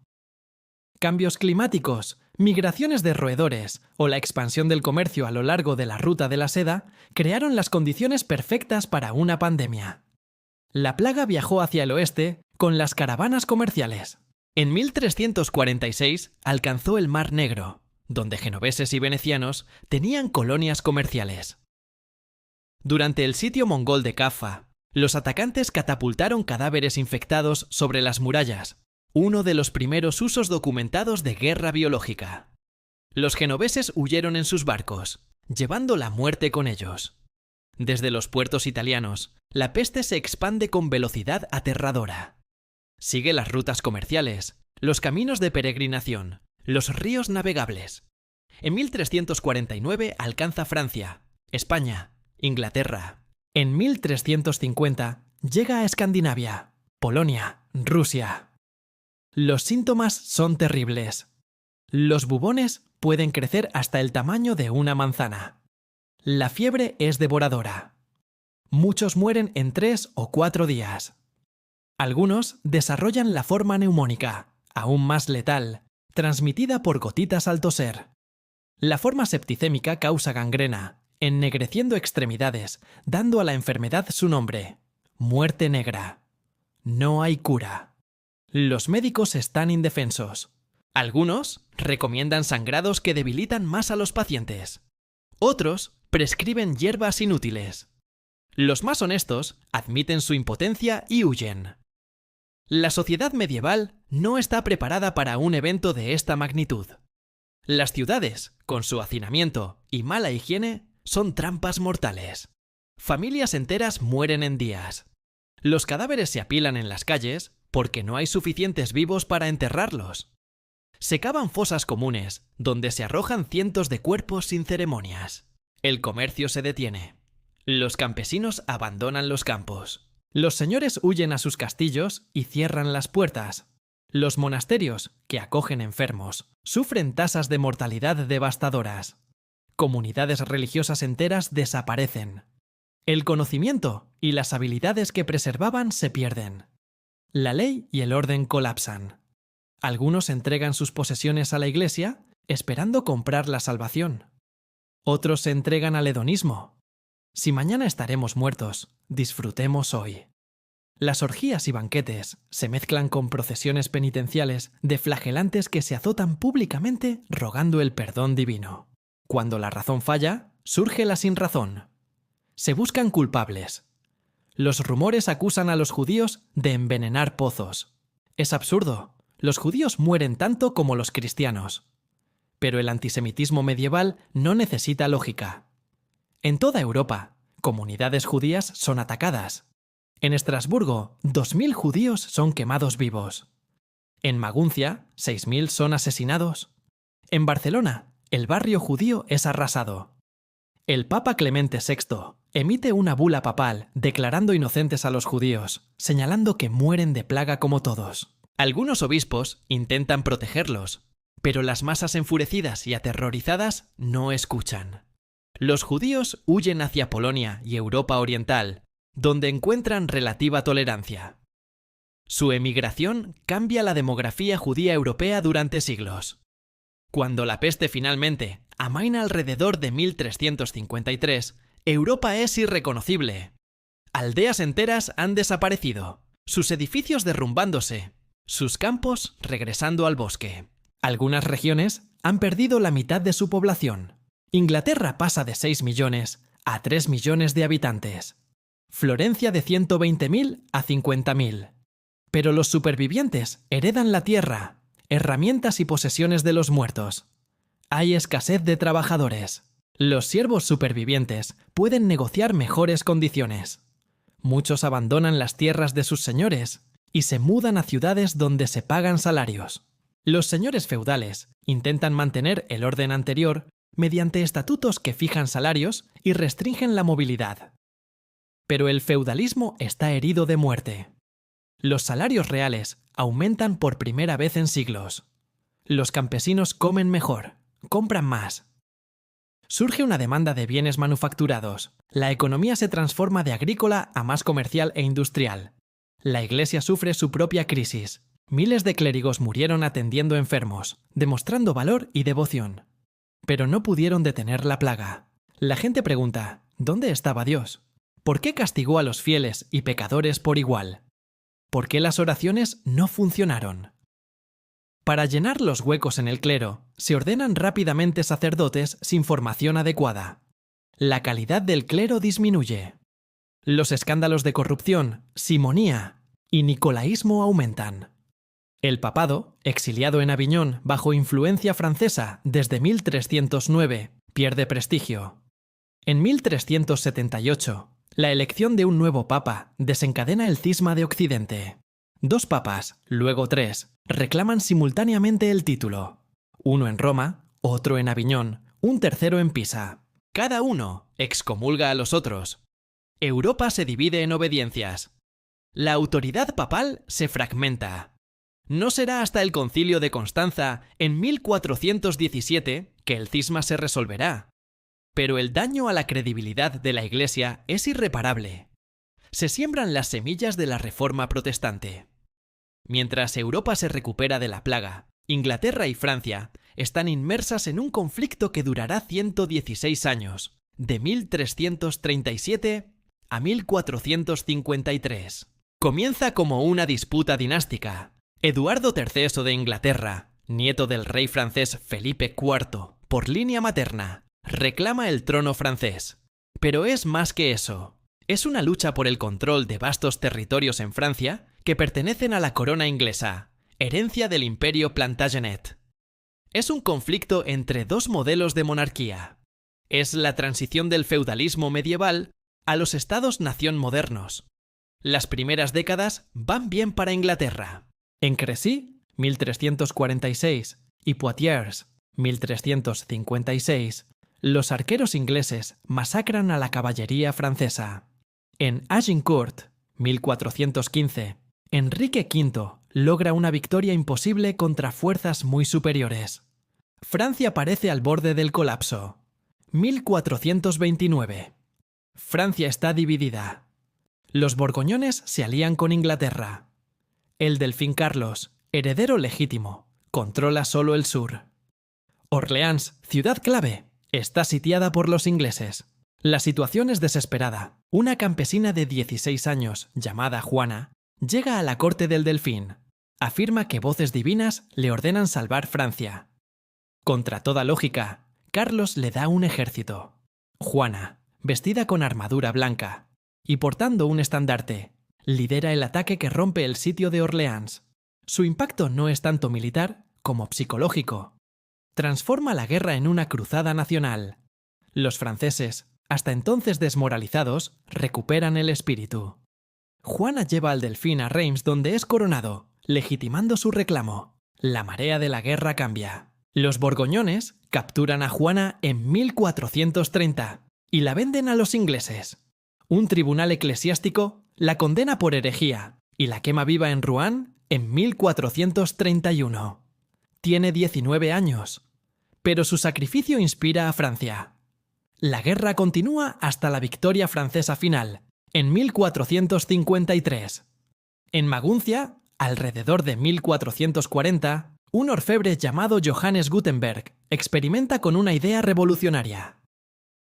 Cambios climáticos, migraciones de roedores o la expansión del comercio a lo largo de la ruta de la seda crearon las condiciones perfectas para una pandemia. La plaga viajó hacia el oeste con las caravanas comerciales. En 1346 alcanzó el Mar Negro, donde genoveses y venecianos tenían colonias comerciales. Durante el sitio mongol de Caffa, los atacantes catapultaron cadáveres infectados sobre las murallas, uno de los primeros usos documentados de guerra biológica. Los genoveses huyeron en sus barcos, llevando la muerte con ellos. Desde los puertos italianos, la peste se expande con velocidad aterradora. Sigue las rutas comerciales, los caminos de peregrinación, los ríos navegables. En 1349 alcanza Francia, España, Inglaterra. En 1350 llega a Escandinavia, Polonia, Rusia. Los síntomas son terribles. Los bubones pueden crecer hasta el tamaño de una manzana. La fiebre es devoradora. Muchos mueren en 3 o 4 días. Algunos desarrollan la forma neumónica, aún más letal, transmitida por gotitas al toser. La forma septicémica causa gangrena, ennegreciendo extremidades, dando a la enfermedad su nombre: muerte negra. No hay cura. Los médicos están indefensos. Algunos recomiendan sangrados que debilitan más a los pacientes. Otros prescriben hierbas inútiles. Los más honestos admiten su impotencia y huyen. La sociedad medieval no está preparada para un evento de esta magnitud. Las ciudades, con su hacinamiento y mala higiene, son trampas mortales. Familias enteras mueren en días. Los cadáveres se apilan en las calles porque no hay suficientes vivos para enterrarlos. Se cavan fosas comunes, donde se arrojan cientos de cuerpos sin ceremonias. El comercio se detiene. Los campesinos abandonan los campos. Los señores huyen a sus castillos y cierran las puertas. Los monasterios, que acogen enfermos, sufren tasas de mortalidad devastadoras. Comunidades religiosas enteras desaparecen. El conocimiento y las habilidades que preservaban se pierden. La ley y el orden colapsan. Algunos entregan sus posesiones a la Iglesia esperando comprar la salvación. Otros se entregan al hedonismo. Si mañana estaremos muertos, disfrutemos hoy. Las orgías y banquetes se mezclan con procesiones penitenciales de flagelantes que se azotan públicamente rogando el perdón divino. Cuando la razón falla, surge la sinrazón. Se buscan culpables. Los rumores acusan a los judíos de envenenar pozos. Es absurdo. Los judíos mueren tanto como los cristianos. Pero el antisemitismo medieval no necesita lógica. En toda Europa, comunidades judías son atacadas. En Estrasburgo, 2000 judíos son quemados vivos. En Maguncia, 6000 son asesinados. En Barcelona, el barrio judío es arrasado. El Papa Clemente VI emite una bula papal declarando inocentes a los judíos, señalando que mueren de plaga como todos. Algunos obispos intentan protegerlos, pero las masas enfurecidas y aterrorizadas no escuchan. Los judíos huyen hacia Polonia y Europa Oriental, donde encuentran relativa tolerancia. Su emigración cambia la demografía judía europea durante siglos. Cuando la peste finalmente amaina alrededor de 1353, Europa es irreconocible. Aldeas enteras han desaparecido, sus edificios derrumbándose, sus campos regresando al bosque. Algunas regiones han perdido la mitad de su población. Inglaterra pasa de 6 millones a 3 millones de habitantes. Florencia de 120.000 a 50.000. Pero los supervivientes heredan la tierra, herramientas y posesiones de los muertos. Hay escasez de trabajadores. Los siervos supervivientes pueden negociar mejores condiciones. Muchos abandonan las tierras de sus señores y se mudan a ciudades donde se pagan salarios. Los señores feudales intentan mantener el orden anterior mediante estatutos que fijan salarios y restringen la movilidad. Pero el feudalismo está herido de muerte. Los salarios reales aumentan por primera vez en siglos. Los campesinos comen mejor, compran más. Surge una demanda de bienes manufacturados. La economía se transforma de agrícola a más comercial e industrial. La Iglesia sufre su propia crisis. Miles de clérigos murieron atendiendo enfermos, demostrando valor y devoción. Pero no pudieron detener la plaga. La gente pregunta, ¿dónde estaba Dios? ¿Por qué castigó a los fieles y pecadores por igual? ¿Por qué las oraciones no funcionaron? Para llenar los huecos en el clero, se ordenan rápidamente sacerdotes sin formación adecuada. La calidad del clero disminuye. Los escándalos de corrupción, simonía y nicolaísmo aumentan. El papado, exiliado en Aviñón bajo influencia francesa desde 1309, pierde prestigio. En 1378, la elección de un nuevo papa desencadena el cisma de Occidente. 2 papas, luego 3, reclaman simultáneamente el título. Uno en Roma, otro en Aviñón, un tercero en Pisa. Cada uno excomulga a los otros. Europa se divide en obediencias. La autoridad papal se fragmenta. No será hasta el Concilio de Constanza, en 1417, que el cisma se resolverá. Pero el daño a la credibilidad de la Iglesia es irreparable. Se siembran las semillas de la Reforma protestante. Mientras Europa se recupera de la plaga, Inglaterra y Francia están inmersas en un conflicto que durará 116 años, de 1337 a 1453. Comienza como una disputa dinástica. Eduardo III de Inglaterra, nieto del rey francés Felipe IV, por línea materna, reclama el trono francés. Pero es más que eso. Es una lucha por el control de vastos territorios en Francia que pertenecen a la corona inglesa, herencia del Imperio Plantagenet. Es un conflicto entre dos modelos de monarquía. Es la transición del feudalismo medieval a los estados-nación modernos. Las primeras décadas van bien para Inglaterra. En Crecy, 1346, y Poitiers, 1356, los arqueros ingleses masacran a la caballería francesa. En Agincourt, 1415, Enrique V logra una victoria imposible contra fuerzas muy superiores. Francia parece al borde del colapso. 1429. Francia está dividida. Los borgoñones se alían con Inglaterra. El delfín Carlos, heredero legítimo, controla solo el sur. Orleans, ciudad clave, está sitiada por los ingleses. La situación es desesperada. Una campesina de 16 años, llamada Juana, llega a la corte del delfín. Afirma que voces divinas le ordenan salvar Francia. Contra toda lógica, Carlos le da un ejército. Juana, vestida con armadura blanca y portando un estandarte, lidera el ataque que rompe el sitio de Orleans. Su impacto no es tanto militar como psicológico. Transforma la guerra en una cruzada nacional. Los franceses, hasta entonces desmoralizados, recuperan el espíritu. Juana lleva al delfín a Reims, donde es coronado, legitimando su reclamo. La marea de la guerra cambia. Los borgoñones capturan a Juana en 1430 y la venden a los ingleses. Un tribunal eclesiástico la condena por herejía y la quema viva en Rouen en 1431. Tiene 19 años, pero su sacrificio inspira a Francia. La guerra continúa hasta la victoria francesa final, en 1453. En Maguncia, alrededor de 1440, un orfebre llamado Johannes Gutenberg experimenta con una idea revolucionaria.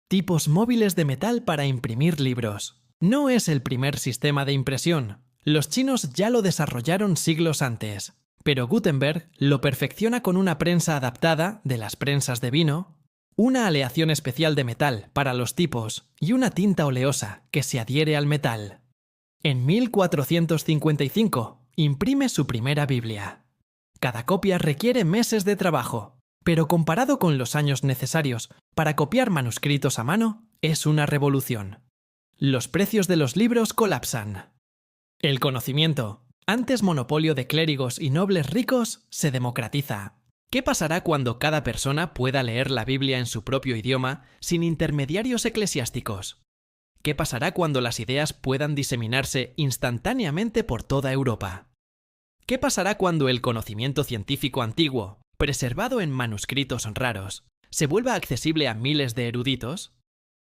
Tipos móviles de metal para imprimir libros. No es el primer sistema de impresión. Los chinos ya lo desarrollaron siglos antes, pero Gutenberg lo perfecciona con una prensa adaptada de las prensas de vino, una aleación especial de metal para los tipos y una tinta oleosa que se adhiere al metal. En 1455 imprime su primera Biblia. Cada copia requiere meses de trabajo, pero comparado con los años necesarios para copiar manuscritos a mano, es una revolución. Los precios de los libros colapsan. El conocimiento, antes monopolio de clérigos y nobles ricos, se democratiza. ¿Qué pasará cuando cada persona pueda leer la Biblia en su propio idioma sin intermediarios eclesiásticos? ¿Qué pasará cuando las ideas puedan diseminarse instantáneamente por toda Europa? ¿Qué pasará cuando el conocimiento científico antiguo, preservado en manuscritos raros, se vuelva accesible a miles de eruditos?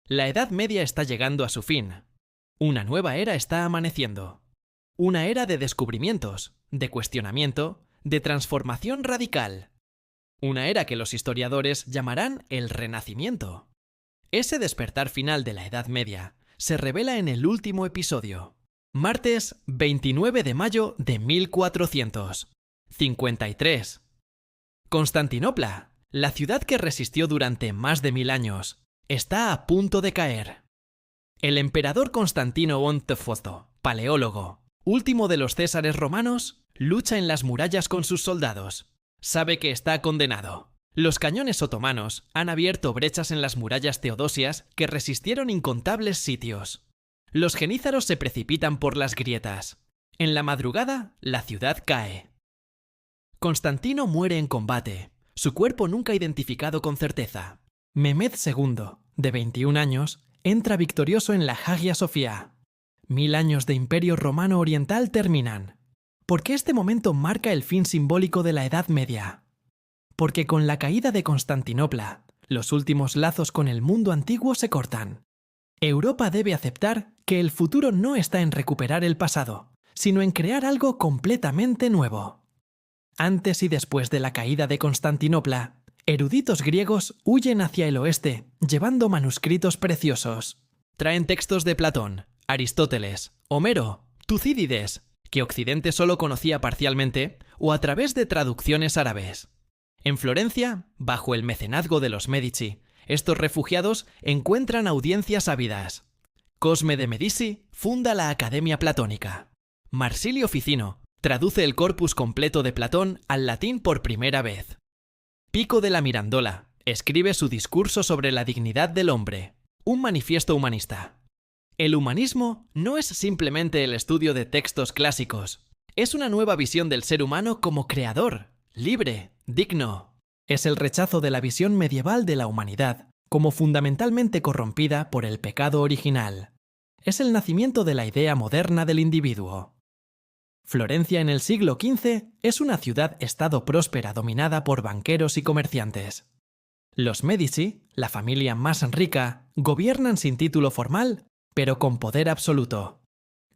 La Edad Media está llegando a su fin. Una nueva era está amaneciendo. Una era de descubrimientos, de cuestionamiento, de transformación radical. Una era que los historiadores llamarán el Renacimiento. Ese despertar final de la Edad Media se revela en el último episodio. Martes 29 de mayo de 1453. Constantinopla, la ciudad que resistió durante más de 1000 años, está a punto de caer. El emperador Constantino Ontefozo, paleólogo, último de los césares romanos, lucha en las murallas con sus soldados. Sabe que está condenado. Los cañones otomanos han abierto brechas en las murallas teodosias que resistieron incontables sitios. Los genízaros se precipitan por las grietas. En la madrugada, la ciudad cae. Constantino muere en combate, su cuerpo nunca identificado con certeza. Mehmed II, de 21 años, entra victorioso en la Hagia Sofía. 1000 años de Imperio Romano Oriental terminan. ¿Por qué este momento marca el fin simbólico de la Edad Media? Porque con la caída de Constantinopla, los últimos lazos con el mundo antiguo se cortan. Europa debe aceptar que el futuro no está en recuperar el pasado, sino en crear algo completamente nuevo. Antes y después de la caída de Constantinopla, eruditos griegos huyen hacia el oeste, llevando manuscritos preciosos. Traen textos de Platón, Aristóteles, Homero, Tucídides, que Occidente solo conocía parcialmente, o a través de traducciones árabes. En Florencia, bajo el mecenazgo de los Medici, estos refugiados encuentran audiencias ávidas. Cosme de Medici funda la Academia Platónica. Marsilio Ficino traduce el corpus completo de Platón al latín por primera vez. Pico de la Mirandola escribe su discurso sobre la dignidad del hombre, un manifiesto humanista. El humanismo no es simplemente el estudio de textos clásicos, es una nueva visión del ser humano como creador, libre, digno. Es el rechazo de la visión medieval de la humanidad, como fundamentalmente corrompida por el pecado original. Es el nacimiento de la idea moderna del individuo. Florencia en el siglo XV es una ciudad-estado próspera dominada por banqueros y comerciantes. Los Medici, la familia más rica, gobiernan sin título formal, pero con poder absoluto.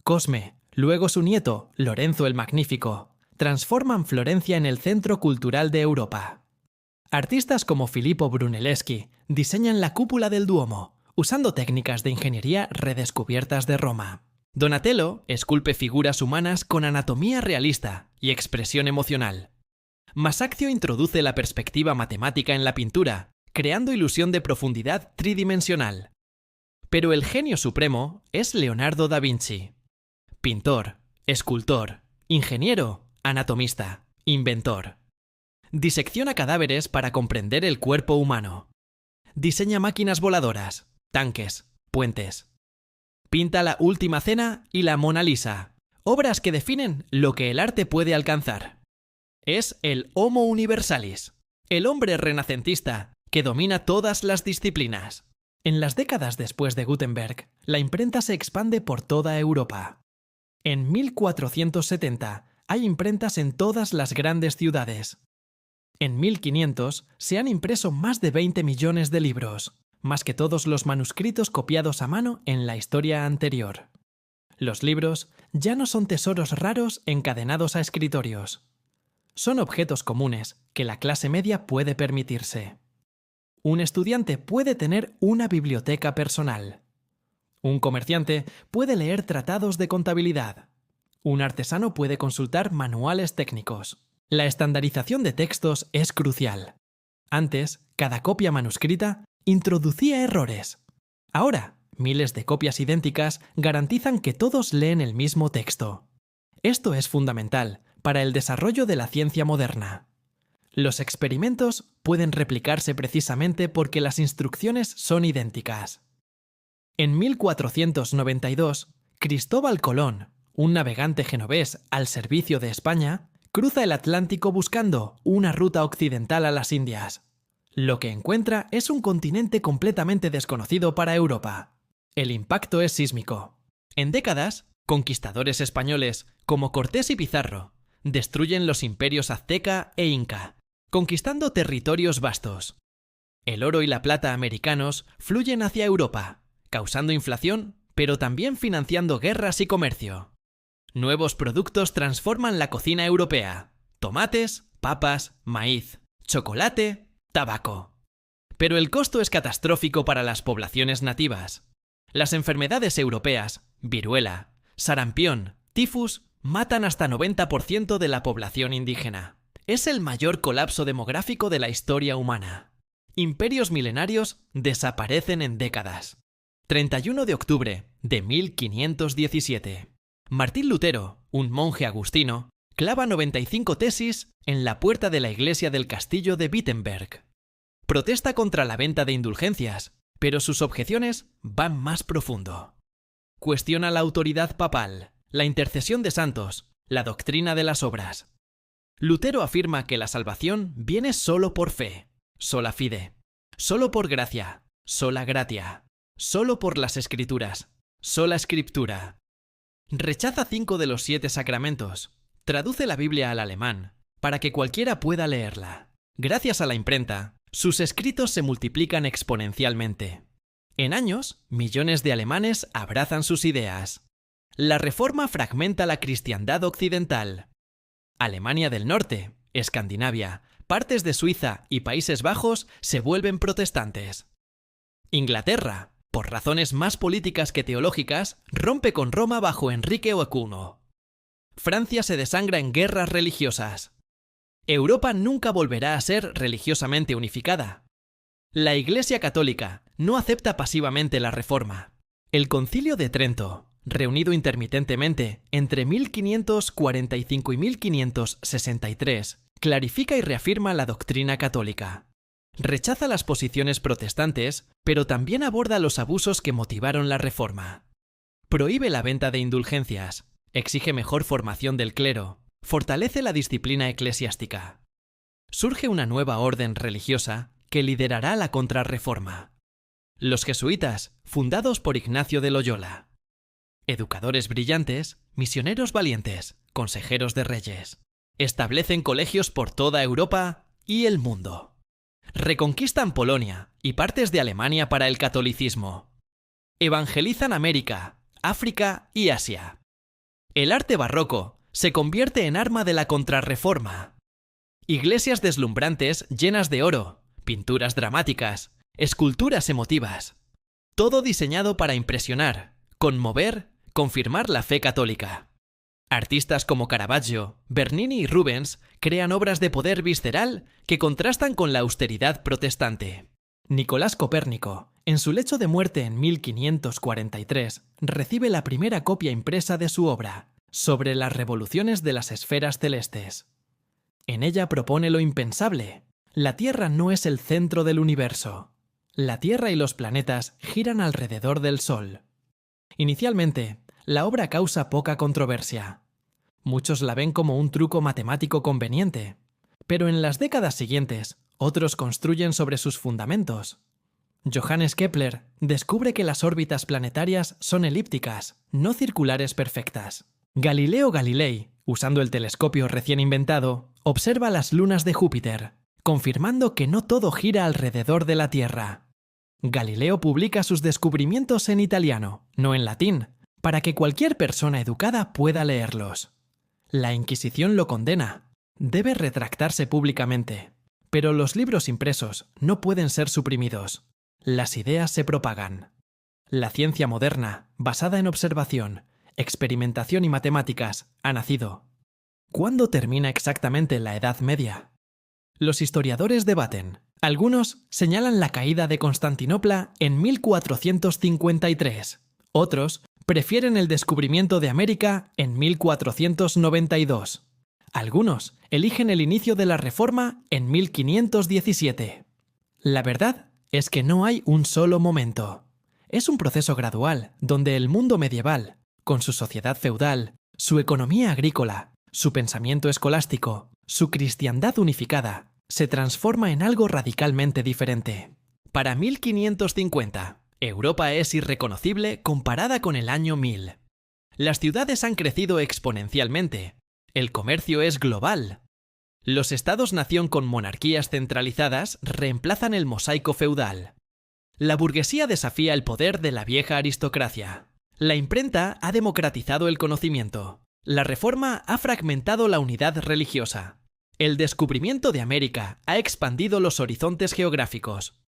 Cosme, luego su nieto, Lorenzo el Magnífico, transforman Florencia en el centro cultural de Europa. Artistas como Filippo Brunelleschi diseñan la cúpula del Duomo, usando técnicas de ingeniería redescubiertas de Roma. Donatello esculpe figuras humanas con anatomía realista y expresión emocional. Masaccio introduce la perspectiva matemática en la pintura, creando ilusión de profundidad tridimensional. Pero el genio supremo es Leonardo da Vinci. Pintor, escultor, ingeniero, anatomista, inventor. Disecciona cadáveres para comprender el cuerpo humano. Diseña máquinas voladoras, tanques, puentes. Pinta la Última Cena y la Mona Lisa, obras que definen lo que el arte puede alcanzar. Es el Homo Universalis, el hombre renacentista que domina todas las disciplinas. En las décadas después de Gutenberg, la imprenta se expande por toda Europa. En 1470 hay imprentas en todas las grandes ciudades. En 1500 se han impreso más de 20 millones de libros, más que todos los manuscritos copiados a mano en la historia anterior. Los libros ya no son tesoros raros encadenados a escritorios. Son objetos comunes que la clase media puede permitirse. Un estudiante puede tener una biblioteca personal. Un comerciante puede leer tratados de contabilidad. Un artesano puede consultar manuales técnicos. La estandarización de textos es crucial. Antes, cada copia manuscrita introducía errores. Ahora, miles de copias idénticas garantizan que todos leen el mismo texto. Esto es fundamental para el desarrollo de la ciencia moderna. Los experimentos pueden replicarse precisamente porque las instrucciones son idénticas. En 1492, Cristóbal Colón, un navegante genovés al servicio de España, cruza el Atlántico buscando una ruta occidental a las Indias. Lo que encuentra es un continente completamente desconocido para Europa. El impacto es sísmico. En décadas, conquistadores españoles como Cortés y Pizarro destruyen los imperios azteca e inca, conquistando territorios vastos. El oro y la plata americanos fluyen hacia Europa, causando inflación, pero también financiando guerras y comercio. Nuevos productos transforman la cocina europea: tomates, papas, maíz, chocolate, tabaco. Pero el costo es catastrófico para las poblaciones nativas. Las enfermedades europeas, viruela, sarampión, tifus, matan hasta 90% de la población indígena. Es el mayor colapso demográfico de la historia humana. Imperios milenarios desaparecen en décadas. 31 de octubre de 1517. Martín Lutero, un monje agustino, clava 95 tesis en la puerta de la iglesia del castillo de Wittenberg. Protesta contra la venta de indulgencias, pero sus objeciones van más profundo. Cuestiona la autoridad papal, la intercesión de santos, la doctrina de las obras. Lutero afirma que la salvación viene solo por fe, sola fide, solo por gracia, sola gratia, solo por las escrituras, sola scriptura. Rechaza 5 de los 7 sacramentos. Traduce la Biblia al alemán, para que cualquiera pueda leerla. Gracias a la imprenta, sus escritos se multiplican exponencialmente. En años, millones de alemanes abrazan sus ideas. La Reforma fragmenta la cristiandad occidental. Alemania del Norte, Escandinavia, partes de Suiza y Países Bajos se vuelven protestantes. Inglaterra, por razones más políticas que teológicas, rompe con Roma bajo Enrique VIII. Francia se desangra en guerras religiosas. Europa nunca volverá a ser religiosamente unificada. La Iglesia Católica no acepta pasivamente la Reforma. El Concilio de Trento, reunido intermitentemente entre 1545 y 1563, clarifica y reafirma la doctrina católica. Rechaza las posiciones protestantes, pero también aborda los abusos que motivaron la Reforma. Prohíbe la venta de indulgencias, exige mejor formación del clero, fortalece la disciplina eclesiástica. Surge una nueva orden religiosa que liderará la contrarreforma. Los jesuitas, fundados por Ignacio de Loyola. Educadores brillantes, misioneros valientes, consejeros de reyes. Establecen colegios por toda Europa y el mundo. Reconquistan Polonia y partes de Alemania para el catolicismo. Evangelizan América, África y Asia. El arte barroco se convierte en arma de la contrarreforma. Iglesias deslumbrantes llenas de oro, pinturas dramáticas, esculturas emotivas. Todo diseñado para impresionar, conmover, confirmar la fe católica. Artistas como Caravaggio, Bernini y Rubens crean obras de poder visceral que contrastan con la austeridad protestante. Nicolás Copérnico, en su lecho de muerte en 1543, recibe la primera copia impresa de su obra, sobre las revoluciones de las esferas celestes. En ella propone lo impensable. La Tierra no es el centro del universo. La Tierra y los planetas giran alrededor del Sol. Inicialmente, la obra causa poca controversia. Muchos la ven como un truco matemático conveniente, pero en las décadas siguientes, otros construyen sobre sus fundamentos. Johannes Kepler descubre que las órbitas planetarias son elípticas, no circulares perfectas. Galileo Galilei, usando el telescopio recién inventado, observa las lunas de Júpiter, confirmando que no todo gira alrededor de la Tierra. Galileo publica sus descubrimientos en italiano, no en latín, para que cualquier persona educada pueda leerlos. La Inquisición lo condena. Debe retractarse públicamente. Pero los libros impresos no pueden ser suprimidos. Las ideas se propagan. La ciencia moderna, basada en observación, experimentación y matemáticas, ha nacido. ¿Cuándo termina exactamente la Edad Media? Los historiadores debaten. Algunos señalan la caída de Constantinopla en 1453. Otros prefieren el descubrimiento de América en 1492. Algunos eligen el inicio de la Reforma en 1517. La verdad es que no hay un solo momento. Es un proceso gradual donde el mundo medieval, con su sociedad feudal, su economía agrícola, su pensamiento escolástico, su cristiandad unificada, se transforma en algo radicalmente diferente. Para 1550, Europa es irreconocible comparada con el año 1000. Las ciudades han crecido exponencialmente. El comercio es global. Los estados-nación con monarquías centralizadas reemplazan el mosaico feudal. La burguesía desafía el poder de la vieja aristocracia. La imprenta ha democratizado el conocimiento. La reforma ha fragmentado la unidad religiosa. El descubrimiento de América ha expandido los horizontes geográficos.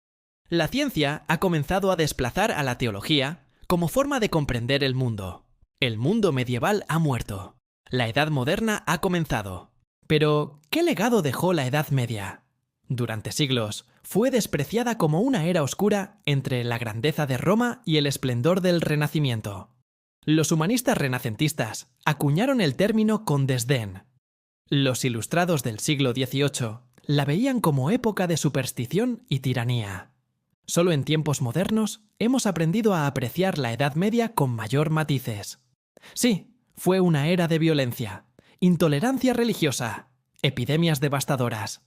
La ciencia ha comenzado a desplazar a la teología como forma de comprender el mundo. El mundo medieval ha muerto. La Edad Moderna ha comenzado. Pero, ¿qué legado dejó la Edad Media? Durante siglos, fue despreciada como una era oscura entre la grandeza de Roma y el esplendor del Renacimiento. Los humanistas renacentistas acuñaron el término con desdén. Los ilustrados del siglo XVIII la veían como época de superstición y tiranía. Solo en tiempos modernos hemos aprendido a apreciar la Edad Media con mayor matices. Sí, fue una era de violencia, intolerancia religiosa, epidemias devastadoras.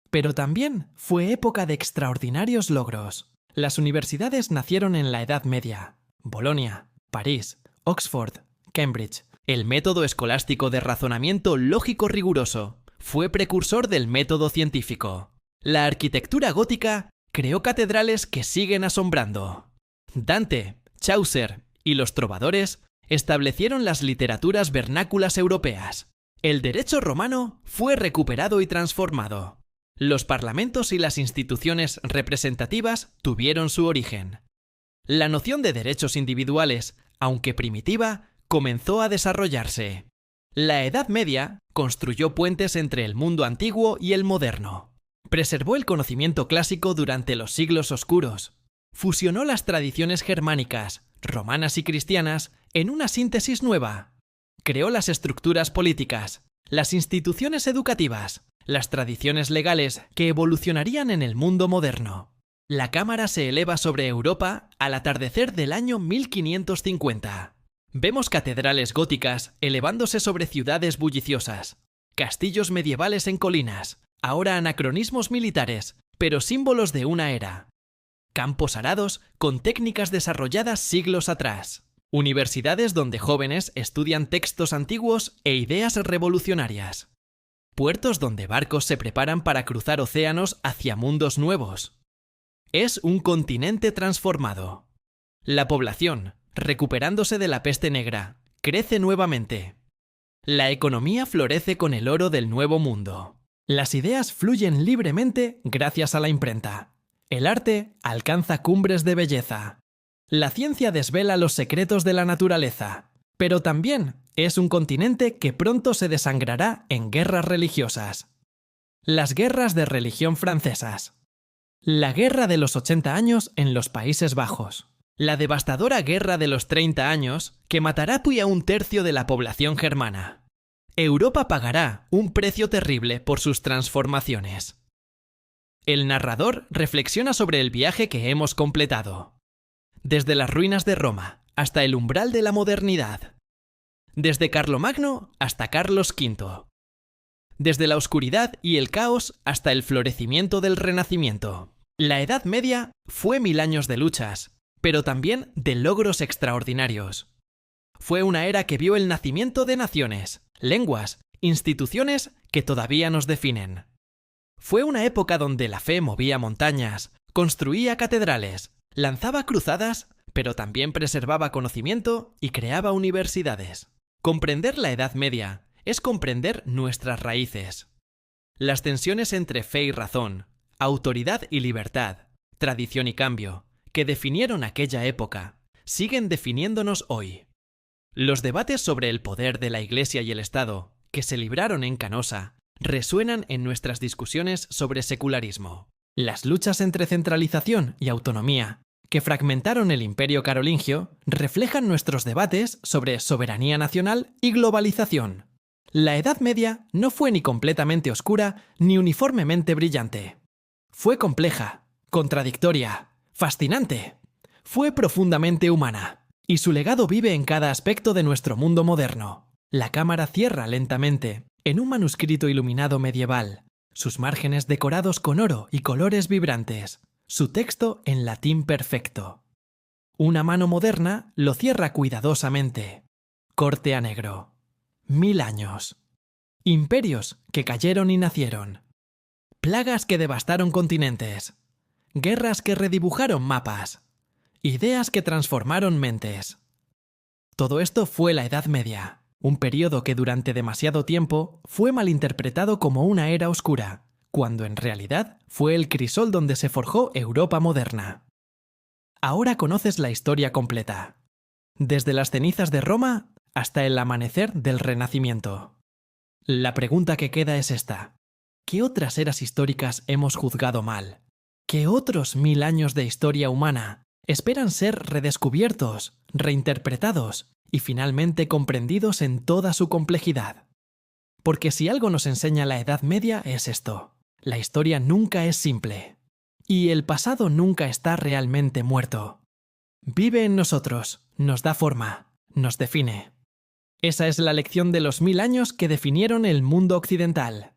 Pero también fue época de extraordinarios logros. Las universidades nacieron en la Edad Media. Bolonia, París, Oxford, Cambridge. El método escolástico de razonamiento lógico riguroso fue precursor del método científico. La arquitectura gótica creó catedrales que siguen asombrando. Dante, Chaucer y los trovadores establecieron las literaturas vernáculas europeas. El derecho romano fue recuperado y transformado. Los parlamentos y las instituciones representativas tuvieron su origen. La noción de derechos individuales, aunque primitiva, comenzó a desarrollarse. La Edad Media construyó puentes entre el mundo antiguo y el moderno. Preservó el conocimiento clásico durante los siglos oscuros. Fusionó las tradiciones germánicas, romanas y cristianas en una síntesis nueva. Creó las estructuras políticas, las instituciones educativas, las tradiciones legales que evolucionarían en el mundo moderno. La cámara se eleva sobre Europa al atardecer del año 1550. Vemos catedrales góticas elevándose sobre ciudades bulliciosas, castillos medievales en colinas, ahora anacronismos militares, pero símbolos de una era. Campos arados con técnicas desarrolladas siglos atrás. Universidades donde jóvenes estudian textos antiguos e ideas revolucionarias. Puertos donde barcos se preparan para cruzar océanos hacia mundos nuevos. Es un continente transformado. La población, recuperándose de la peste negra, crece nuevamente. La economía florece con el oro del nuevo mundo. Las ideas fluyen libremente gracias a la imprenta. El arte alcanza cumbres de belleza. La ciencia desvela los secretos de la naturaleza, pero también es un continente que pronto se desangrará en guerras religiosas. Las guerras de religión francesas. La guerra de los 80 años en los Países Bajos. La devastadora guerra de los 30 años que matará a un tercio de la población germana. Europa pagará un precio terrible por sus transformaciones. El narrador reflexiona sobre el viaje que hemos completado. Desde las ruinas de Roma hasta el umbral de la modernidad. Desde Carlomagno hasta Carlos V. Desde la oscuridad y el caos hasta el florecimiento del Renacimiento. La Edad Media fue 1000 años de luchas, pero también de logros extraordinarios. Fue una era que vio el nacimiento de naciones, lenguas, instituciones que todavía nos definen. Fue una época donde la fe movía montañas, construía catedrales, lanzaba cruzadas, pero también preservaba conocimiento y creaba universidades. Comprender la Edad Media es comprender nuestras raíces. Las tensiones entre fe y razón, autoridad y libertad, tradición y cambio, que definieron aquella época, siguen definiéndonos hoy. Los debates sobre el poder de la Iglesia y el Estado, que se libraron en Canosa, resuenan en nuestras discusiones sobre secularismo. Las luchas entre centralización y autonomía, que fragmentaron el Imperio Carolingio, reflejan nuestros debates sobre soberanía nacional y globalización. La Edad Media no fue ni completamente oscura ni uniformemente brillante. Fue compleja, contradictoria, fascinante. Fue profundamente humana, y su legado vive en cada aspecto de nuestro mundo moderno. La cámara cierra lentamente, en un manuscrito iluminado medieval, sus márgenes decorados con oro y colores vibrantes, su texto en latín perfecto. Una mano moderna lo cierra cuidadosamente. Corte a negro. 1000 años. Imperios que cayeron y nacieron. Plagas que devastaron continentes. Guerras que redibujaron mapas. Ideas que transformaron mentes. Todo esto fue la Edad Media, un periodo que durante demasiado tiempo fue malinterpretado como una era oscura, cuando en realidad fue el crisol donde se forjó Europa moderna. Ahora conoces la historia completa, desde las cenizas de Roma hasta el amanecer del Renacimiento. La pregunta que queda es esta: ¿qué otras eras históricas hemos juzgado mal? ¿Qué otros 1000 años de historia humana esperan ser redescubiertos, reinterpretados y finalmente comprendidos en toda su complejidad? Porque si algo nos enseña la Edad Media es esto: la historia nunca es simple. Y el pasado nunca está realmente muerto. Vive en nosotros, nos da forma, nos define. Esa es la lección de los 1000 años que definieron el mundo occidental.